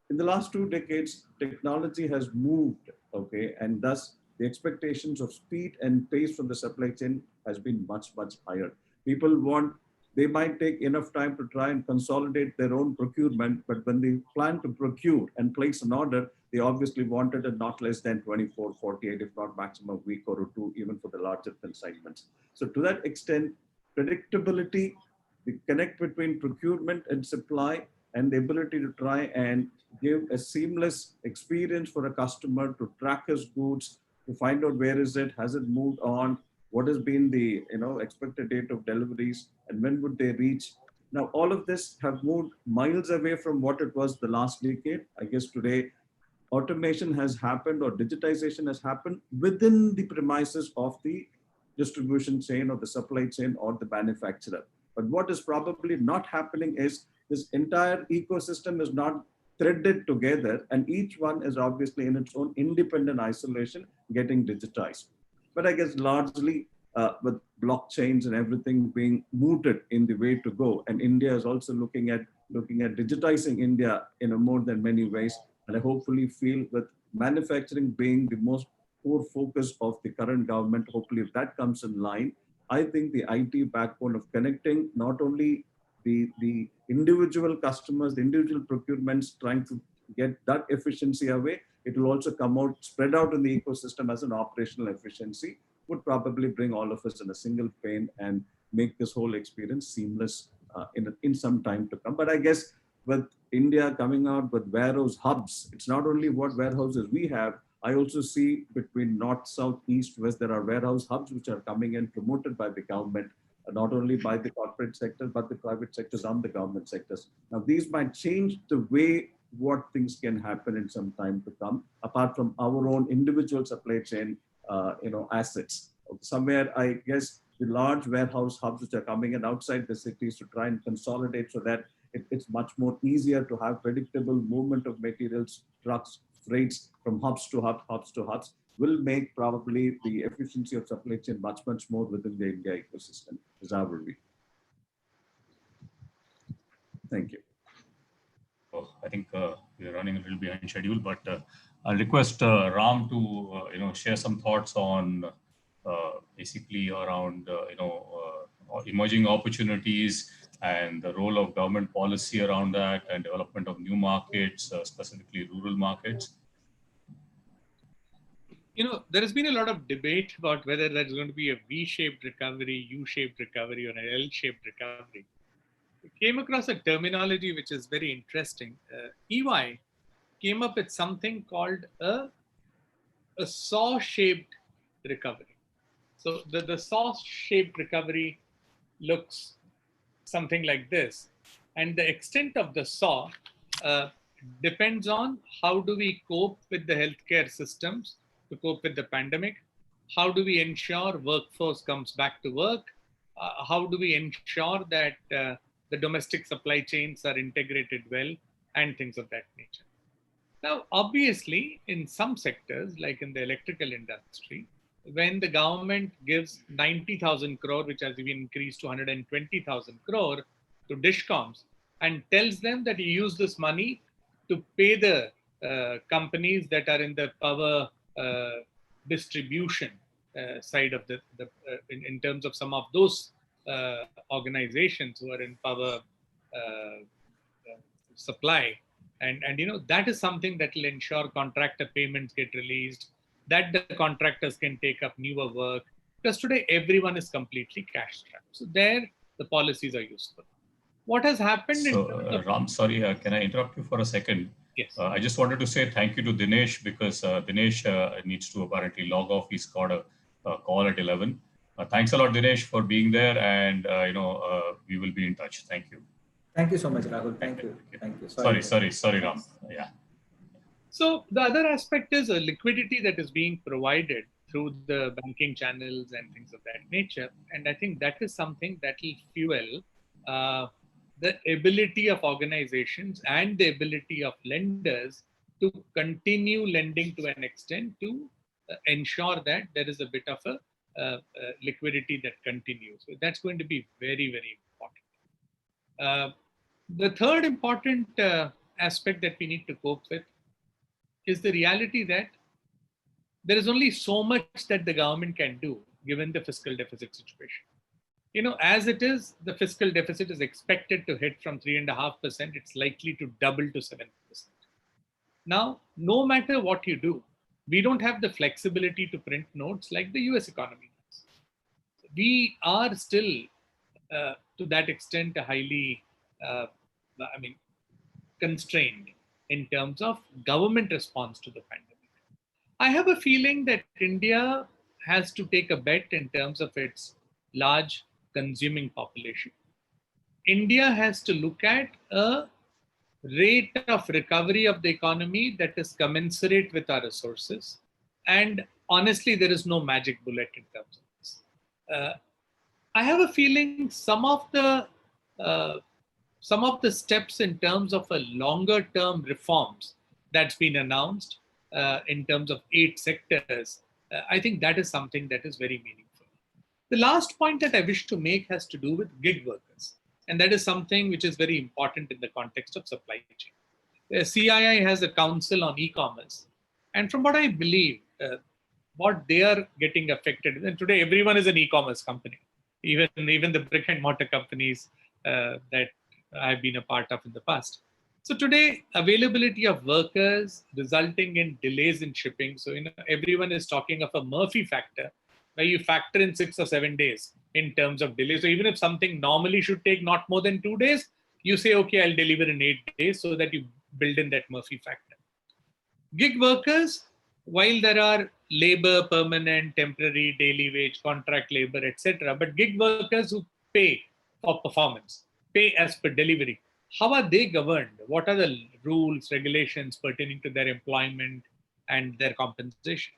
in the last 2 decades, technology has moved, okay, and thus the expectations of speed and pace from the supply chain has been much, much higher. They might take enough time to try and consolidate their own procurement, but when they plan to procure and place an order, they obviously wanted it not less than 24, 48, if not maximum a week or 2, even for the larger consignments. So to that extent, predictability, the connect between procurement and supply, and the ability to try and give a seamless experience for a customer to track his goods, to find out where is it, has it moved on, what has been the expected date of deliveries, and when would they reach. Now, all of this have moved miles away from what it was the last decade. I guess today, automation has happened or digitization has happened within the premises of the distribution chain or the supply chain or the manufacturer. But what is probably not happening is this entire ecosystem is not threaded together, and each one is obviously in its own independent isolation getting digitized. But I guess largely with blockchains and everything being mooted in the way to go, and India is also looking at digitizing India in a more than many ways. And I hopefully feel with manufacturing being the most core focus of the current government, hopefully if that comes in line, I think the IT backbone of connecting not only the individual customers, the individual procurements, trying to get that efficiency away, it will also come out, spread out in the ecosystem as an operational efficiency, would probably bring all of us in a single pane and make this whole experience seamless in some time to come. But I guess with India coming out with warehouse hubs, it's not only what warehouses we have. I also see between north, south, east, west, there are warehouse hubs which are coming in, promoted by the government, not only by the corporate sector, but the private sectors and the government sectors. Now, these might change the way what things can happen in some time to come, apart from our own individual supply chain, assets. Somewhere, I guess, the large warehouse hubs which are coming in outside the cities to try and consolidate so that it's much more easier to have predictable movement of materials, trucks, freights from hubs to hubs, will make probably the efficiency of supply chain much, much more within the India ecosystem, is our view. Thank you. Oh, I think we're running a little behind schedule, but I'll request Ram to share some thoughts on basically around emerging opportunities and the role of government policy around that and development of new markets, specifically rural markets? There has been a lot of debate about whether there's going to be a V-shaped recovery, U-shaped recovery, or an L-shaped recovery. We came across a terminology which is very interesting. EY came up with something called a saw-shaped recovery. So the saw-shaped recovery looks something like this. And the extent of the saw depends on how do we cope with the healthcare systems to cope with the pandemic? How do we ensure workforce comes back to work? How do we ensure that the domestic supply chains are integrated well, and things of that nature? Now, obviously, in some sectors, like in the electrical industry, when the government gives 90,000 crore, which has been increased to 120,000 crore to DISCOMs, and tells them that you use this money to pay the companies that are in the power distribution side of in terms of some of those organizations who are in power supply, and that is something that will ensure contractor payments get released, that the contractors can take up newer work, because today everyone is completely cash strapped. So there the policies are useful. What has happened? So, Ram, sorry, can I interrupt you for a second? Yes. I just wanted to say thank you to Dinesh, because Dinesh needs to apparently log off. He's got a call at 11. Thanks a lot, Dinesh, for being there, and we will be in touch. Thank you. Thank you so much, Rahul. Thank you. Thank you. Sorry, Ram. Yeah. So the other aspect is a liquidity that is being provided through the banking channels and things of that nature. And I think that is something that will fuel the ability of organizations and the ability of lenders to continue lending to an extent to ensure that there is a bit of a liquidity that continues. So that's going to be very, very important. The third important aspect that we need to cope with is the reality that there is only so much that the government can do given the fiscal deficit situation. As it is, the fiscal deficit is expected to hit from 3.5%. It's likely to double to 7%. Now, no matter what you do, we don't have the flexibility to print notes like the US economy does. We are still, to that extent, highly, constrained in terms of government response to the pandemic. I have a feeling that India has to take a bet in terms of its large consuming population. India has to look at a rate of recovery of the economy that is commensurate with our resources. And honestly, there is no magic bullet in terms of this. I have a feeling some of the steps in terms of a longer term reforms that's been announced in terms of 8 sectors, I think that is something that is very meaningful. The last point that I wish to make has to do with gig workers. And that is something which is very important in the context of supply chain. The CII has a council on e-commerce. And from what I believe, what they are getting affected, and today everyone is an e-commerce company, even the brick and mortar companies that I've been a part of in the past. So today, availability of workers resulting in delays in shipping. So everyone is talking of a Murphy factor, where you factor in 6 or 7 days in terms of delay. So even if something normally should take not more than 2 days, you say, okay, I'll deliver in 8 days, so that you build in that Murphy factor. Gig workers, while there are labor, permanent, temporary, daily wage, contract labor, etc., but gig workers who pay for performance, pay as per delivery, how are they governed? What are the rules, regulations pertaining to their employment and their compensation?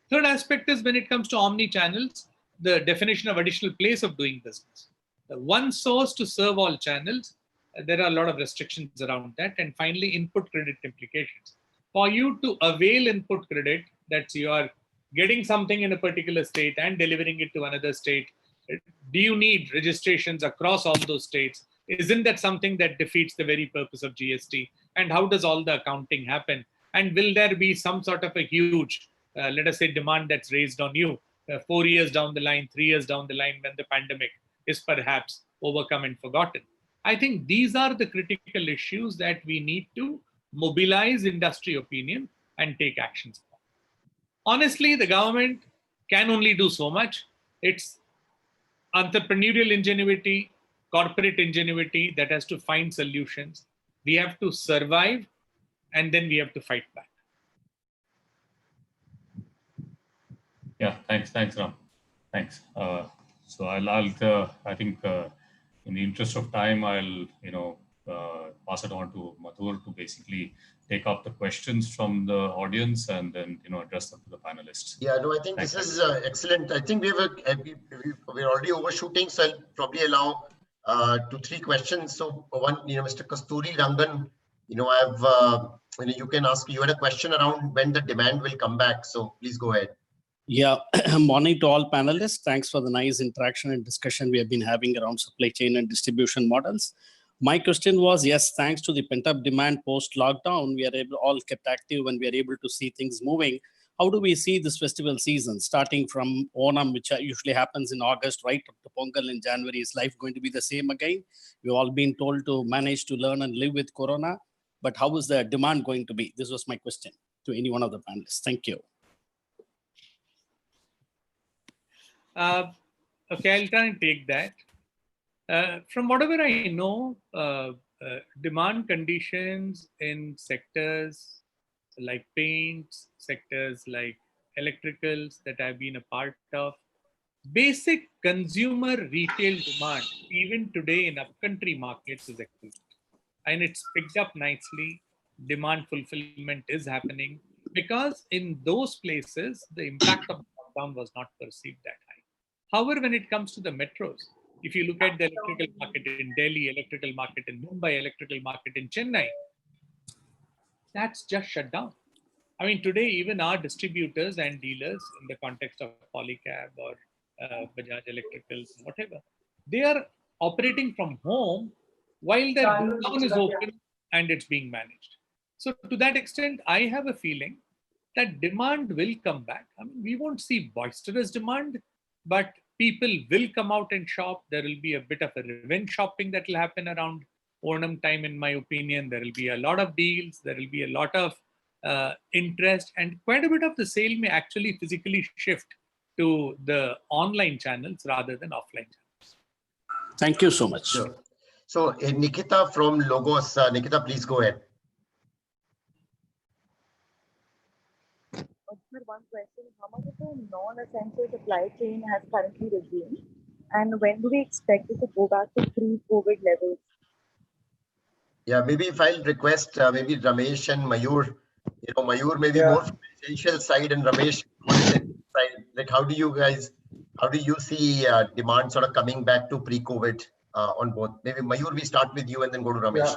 Third aspect is when it comes to omni-channels, the definition of additional place of doing business. The one source to serve all channels, there are a lot of restrictions around that. And finally, input credit implications. For you to avail input credit, that's you are getting something in a particular state and delivering it to another state, do you need registrations across all those states? Isn't that something that defeats the very purpose of GST? And how does all the accounting happen? And will there be some sort of a huge, let us say, demand that's raised on you 4 years down the line, 3 years down the line, when the pandemic is perhaps overcome and forgotten? I think these are the critical issues that we need to mobilize industry opinion and take actions upon. Honestly, the government can only do so much. It's entrepreneurial ingenuity, corporate ingenuity that has to find solutions. We have to survive, and then we have to fight back. Yeah, thanks, Ram. Thanks. So I think in the interest of time, I'll pass it on to Madhur to basically take up the questions from the audience and then address them to the panelists. Yeah, no, I think this is excellent. I think we're already overshooting, so I'll probably allow 2-3 questions. So one, Mr. Kasturi Rangan, you can ask. You had a question around when the demand will come back. So please go ahead. Yeah, morning to all panelists. Thanks for the nice interaction and discussion we have been having around supply chain and distribution models. My question was, yes, thanks to the pent-up demand post-lockdown, we are all kept active and we are able to see things moving. How do we see this festival season, starting from Onam, which usually happens in August, right up to Pongal in January? Is life going to be the same again? We've all been told to manage to learn and live with Corona, but how is the demand going to be? This was my question to any one of the panelists. Thank you. Okay, I'll try and take that. From whatever I know, demand conditions in sectors like paints, sectors like electricals that I've been a part of, basic consumer retail demand, even today in upcountry markets, is excellent. And it's picked up nicely. Demand fulfillment is happening because in those places, the impact of the lockdown was not perceived that high. However, when it comes to the metros, if you look at the electrical market in Delhi, electrical market in Mumbai, electrical market in Chennai, that's just shut down. I mean, today, even our distributors and dealers in the context of Polycab or Bajaj Electricals, whatever, they are operating from home while their godown is open and it's being managed. So to that extent, I have a feeling that demand will come back. I mean, we won't see boisterous demand, but people will come out and shop. There will be a bit of a revenge shopping that will happen around Onam time, in my opinion. There will be a lot of deals. There will be a lot of interest, and quite a bit of the sale may actually physically shift to the online channels rather than offline channels. Thank you so much. Sure. So Nikita from Logos, Nikita, please go ahead. One question: how much of the non-essential supply chain has currently resumed, and when do we expect it to go back to pre-COVID levels? Yeah, maybe if I'll request maybe Ramesh and Mayur. Mayur maybe more from the essential side, and Ramesh on the side. Like, how do you see demand sort of coming back to pre-COVID on both? Maybe Mayur, we start with you and then go to Ramesh.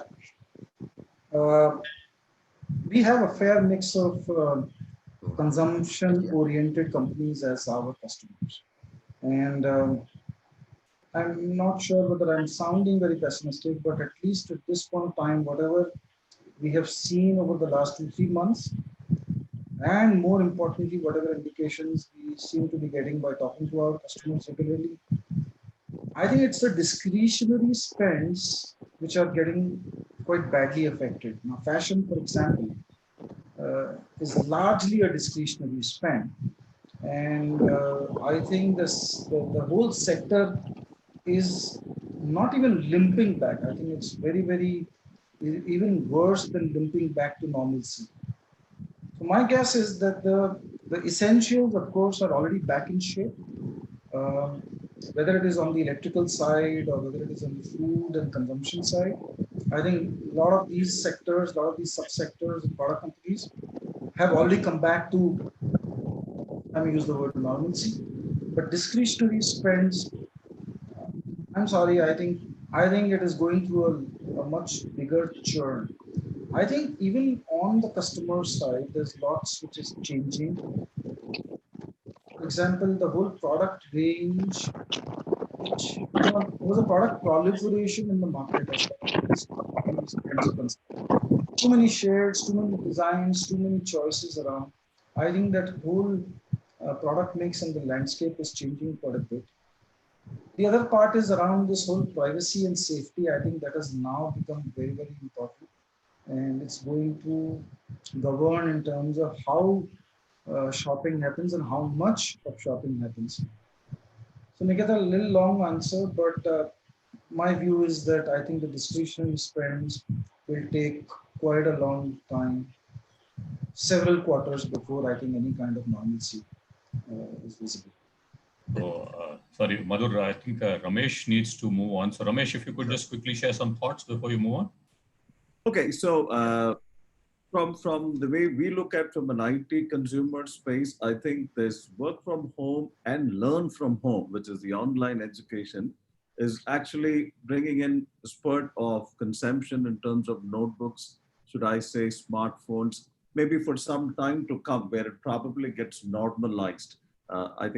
Yeah. We have a fair mix of consumption-oriented companies as our customers, and I'm not sure whether I'm sounding very pessimistic, but at least at this point in time, whatever we have seen over the last 2-3 months, and more importantly, whatever indications we seem to be getting by talking to our customers regularly, I think it's the discretionary spends which are getting quite badly affected. Now, fashion, for example, is largely a discretionary spend, and I think the whole sector is not even limping back. I think it's very, very even worse than limping back to normalcy. So my guess is that the essentials, of course, are already back in shape. Whether it is on the electrical side or whether it is on the food and consumption side, I think a lot of these sectors, a lot of these subsectors and product companies have already come back to, let me use the word normalcy. But discretionary spends, I'm sorry, I think it is going through a much bigger churn. I think even on the customer side, there's lots which is changing. For example, the whole product range, which there was a product proliferation in the market as too many shades, too many designs, too many choices around. I think that whole product mix and the landscape is changing quite a bit. The other part is around this whole privacy and safety. I think that has now become very, very important. And it's going to govern in terms of how shopping happens and how much of shopping happens. So Nikita, a little long answer, but my view is that I think the discretionary spends will take quite a long time, several quarters before I think any kind of normalcy is visible. So, sorry, Madhur, I think Ramesh needs to move on. So Ramesh, if you could just quickly share some thoughts before you move on. Okay, so from the way we look at from an IT consumer space, I think this work from home and learn from home, which is the online education, is actually bringing in a spurt of consumption in terms of notebooks, should I say smartphones, maybe for some time to come, where it probably gets normalized. Like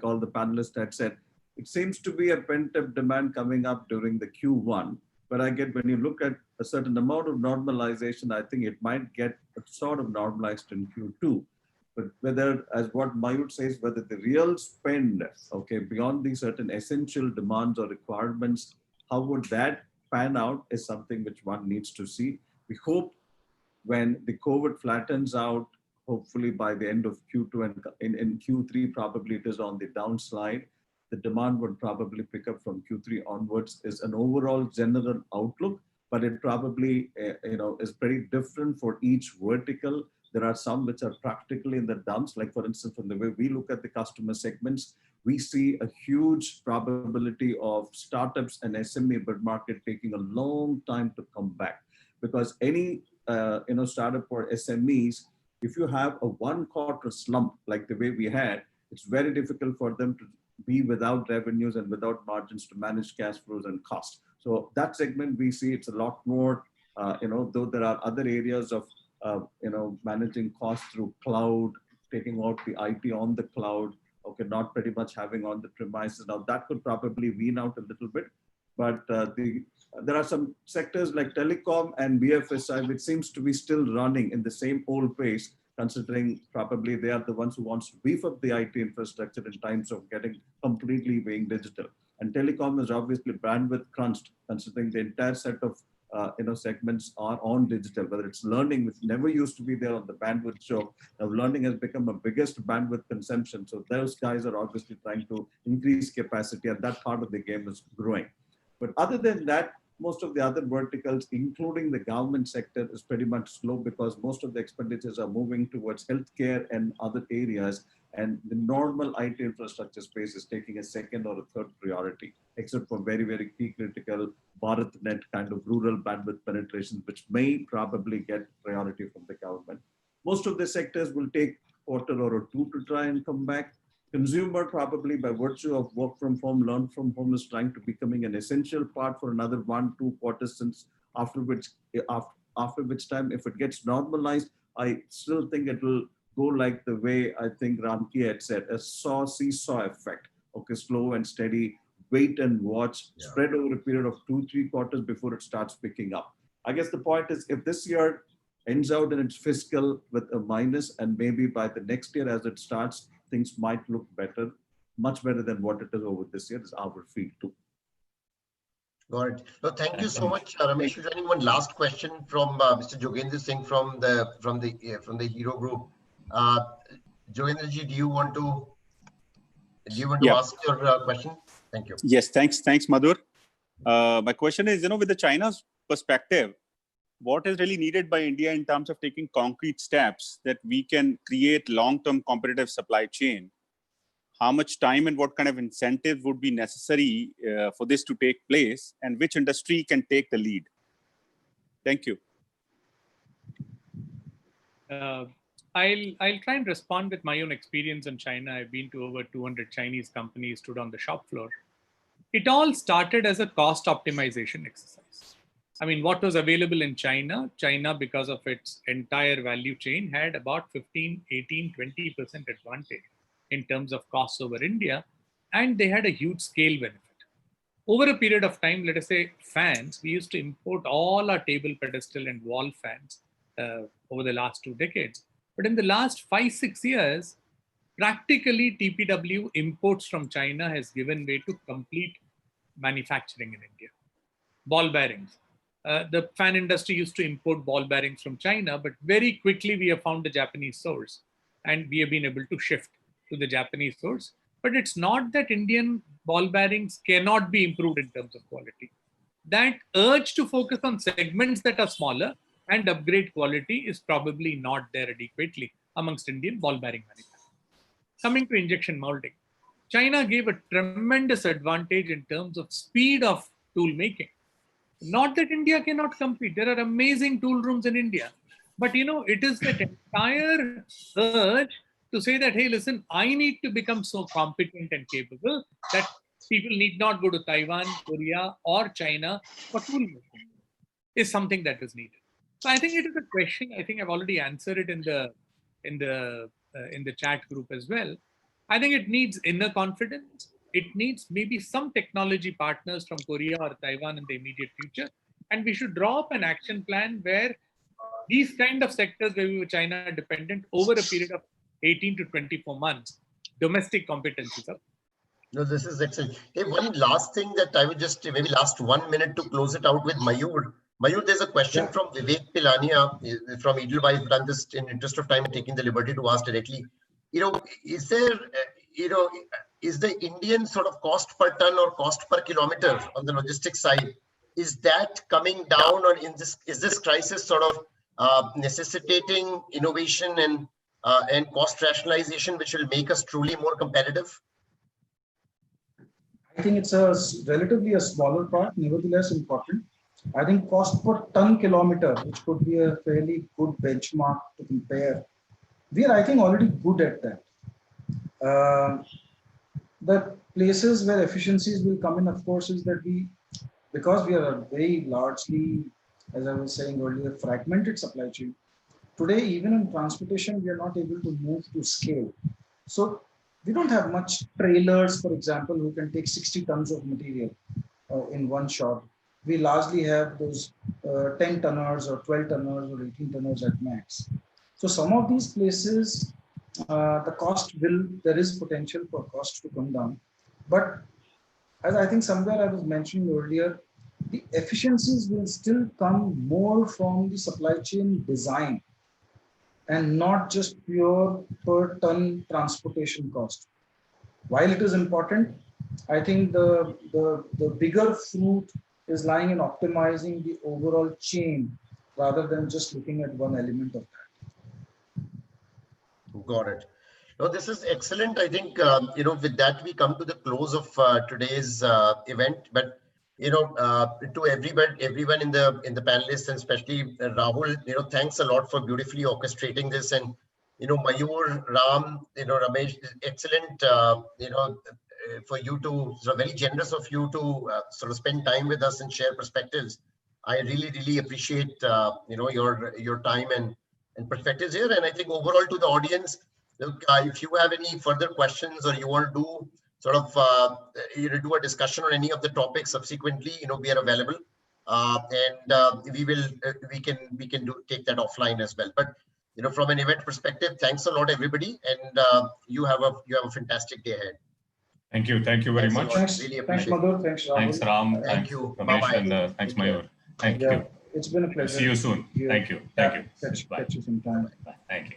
all the panelists had said, it seems to be a pent-up demand coming up during the Q1. But I get when you look at a certain amount of normalization, I think it might get sort of normalized in Q2. But whether, as what Mayur says, whether the real spend, okay, beyond these certain essential demands or requirements, how would that pan out is something which one needs to see. We hope when the COVID flattens out, hopefully by the end of Q2 and in Q3, probably it is on the downslide. The demand would probably pick up from Q3 onwards is an overall general outlook, but it probably is pretty different for each vertical. There are some which are practically in the dumps. Like for instance, from the way we look at the customer segments, we see a huge probability of startups and SME mid-market taking a long time to come back, because any startup or SMEs, if you have a 1 quarter slump like the way we had, it's very difficult for them to be without revenues and without margins to manage cash flows and costs. So that segment we see it's a lot more, though there are other areas of, managing costs through cloud, taking out the IT on the cloud, okay, not pretty much having on the premises. Now that could probably wean out a little bit, but there are some sectors like telecom and BFSI, which seems to be still running in the same old pace, considering probably they are the ones who wants to beef up the IT infrastructure in times of getting completely being digital. And telecom is obviously bandwidth crunched, considering the entire set of segments are on digital, whether it's learning, which never used to be there on the bandwidth show. Now learning has become a biggest bandwidth consumption. So those guys are obviously trying to increase capacity, and that part of the game is growing. But other than that, most of the other verticals, including the government sector, is pretty much slow because most of the expenditures are moving towards healthcare and other areas. And the normal IT infrastructure space is taking a second or a third priority, except for very, very key critical BharatNet kind of rural bandwidth penetration, which may probably get priority from the government. Most of the sectors will take a quarter or two to try and come back. Consumer probably by virtue of work from home, learn from home is trying to becoming an essential part for another 1-2 quarters, since after which time, if it gets normalized, I still think it will go like the way I think Ramki had said, a seesaw effect. Okay, slow and steady, wait and watch, spread over a period of 2-3 quarters before it starts picking up. I guess the point is, if this year ends out in its fiscal with a minus, and maybe by the next year as it starts, things might look better, much better than what it is over this year, is our feel too. Got it. No, thank you so much, Ramesh. Is there any one last question from Mr. Jogendra Singh from the Hero Group? Jogendra ji, do you want to ask your question? Thank you. Yes, thanks, Madhur. My question is, with the China's perspective, what is really needed by India in terms of taking concrete steps that we can create long-term competitive supply chain? How much time and what kind of incentive would be necessary for this to take place, and which industry can take the lead? Thank you. I'll try and respond with my own experience in China. I've been to over 200 Chinese companies, stood on the shop floor. It all started as a cost optimization exercise. I mean, what was available in China, because of its entire value chain, had about 15, 18, 20% advantage in terms of costs over India, and they had a huge scale benefit. Over a period of time, let us say fans, we used to import all our table, pedestal, and wall fans over the last 2 decades. But in the last 5-6 years, practically TPW imports from China has given way to complete manufacturing in India. Ball bearings. The fan industry used to import ball bearings from China, but very quickly we have found a Japanese source and we have been able to shift to the Japanese source. But it's not that Indian ball bearings cannot be improved in terms of quality. That urge to focus on segments that are smaller and upgrade quality is probably not there adequately amongst Indian ball bearing manufacturers. Coming to injection molding, China gave a tremendous advantage in terms of speed of tool making. Not that India cannot compete. There are amazing tool rooms in India. But it is that entire urge to say that, hey, listen, I need to become so competent and capable that people need not go to Taiwan, Korea, or China for tool making is something that is needed. So I think it is a question. I think I've already answered it in the chat group as well. I think it needs inner confidence. It needs maybe some technology partners from Korea or Taiwan in the immediate future. And we should draw up an action plan where these kind of sectors where we were China dependent over a period of 18 to 24 months, domestic competencies up. No, this is excellent. Hey, one last thing that I would just maybe last 1 minute to close it out with Mayur. Mayur, there's a question from Vivek Pilania from Edelweiss, but I'm just in interest of time taking the liberty to ask directly. Is there, is the Indian sort of cost per ton or cost per kilometer on the logistics side, is that coming down, or is this crisis sort of necessitating innovation and cost rationalization, which will make us truly more competitive? I think it's relatively a smaller part, nevertheless important. I think cost per ton kilometer, which could be a fairly good benchmark to compare, we are, I think, already good at that. The places where efficiencies will come in, of course, is that because we are a very largely, as I was saying earlier, fragmented supply chain. Today, even in transportation, we are not able to move to scale. So we don't have much trailers, for example, who can take 60 tons of material in one shot. We largely have those 10 tonners or 12 tonners or 18 tonners at max. So some of these places, there is potential for cost to come down. But as I think somewhere I was mentioning earlier, the efficiencies will still come more from the supply chain design and not just pure per ton transportation cost. While it is important, I think the bigger fruit is lying in optimizing the overall chain rather than just looking at one element of that. Got it. No, this is excellent. I think, with that, we come to the close of today's event. But, to everyone in the panelists, and especially Rahul, thanks a lot for beautifully orchestrating this. And, Mayur, Ram, Ramesh, excellent, for you to, very generous of you to sort of spend time with us and share perspectives. I really, really appreciate, your time and perspectives here. And I think overall to the audience, look, if you have any further questions or you want to do sort of do a discussion on any of the topics subsequently, we are available, and we can take that offline as well. But from an event perspective, thanks a lot, everybody, and you have a fantastic day ahead. Thank you very much. Thanks, Really thanks appreciate it. Madhur, thanks Rahul. Thanks Ram, Thank you. Ramesh, Bye-bye. and thanks Mayur. Thank you. It's been a pleasure. See you soon. Thank you. Catch you sometime. Bye. Thank you.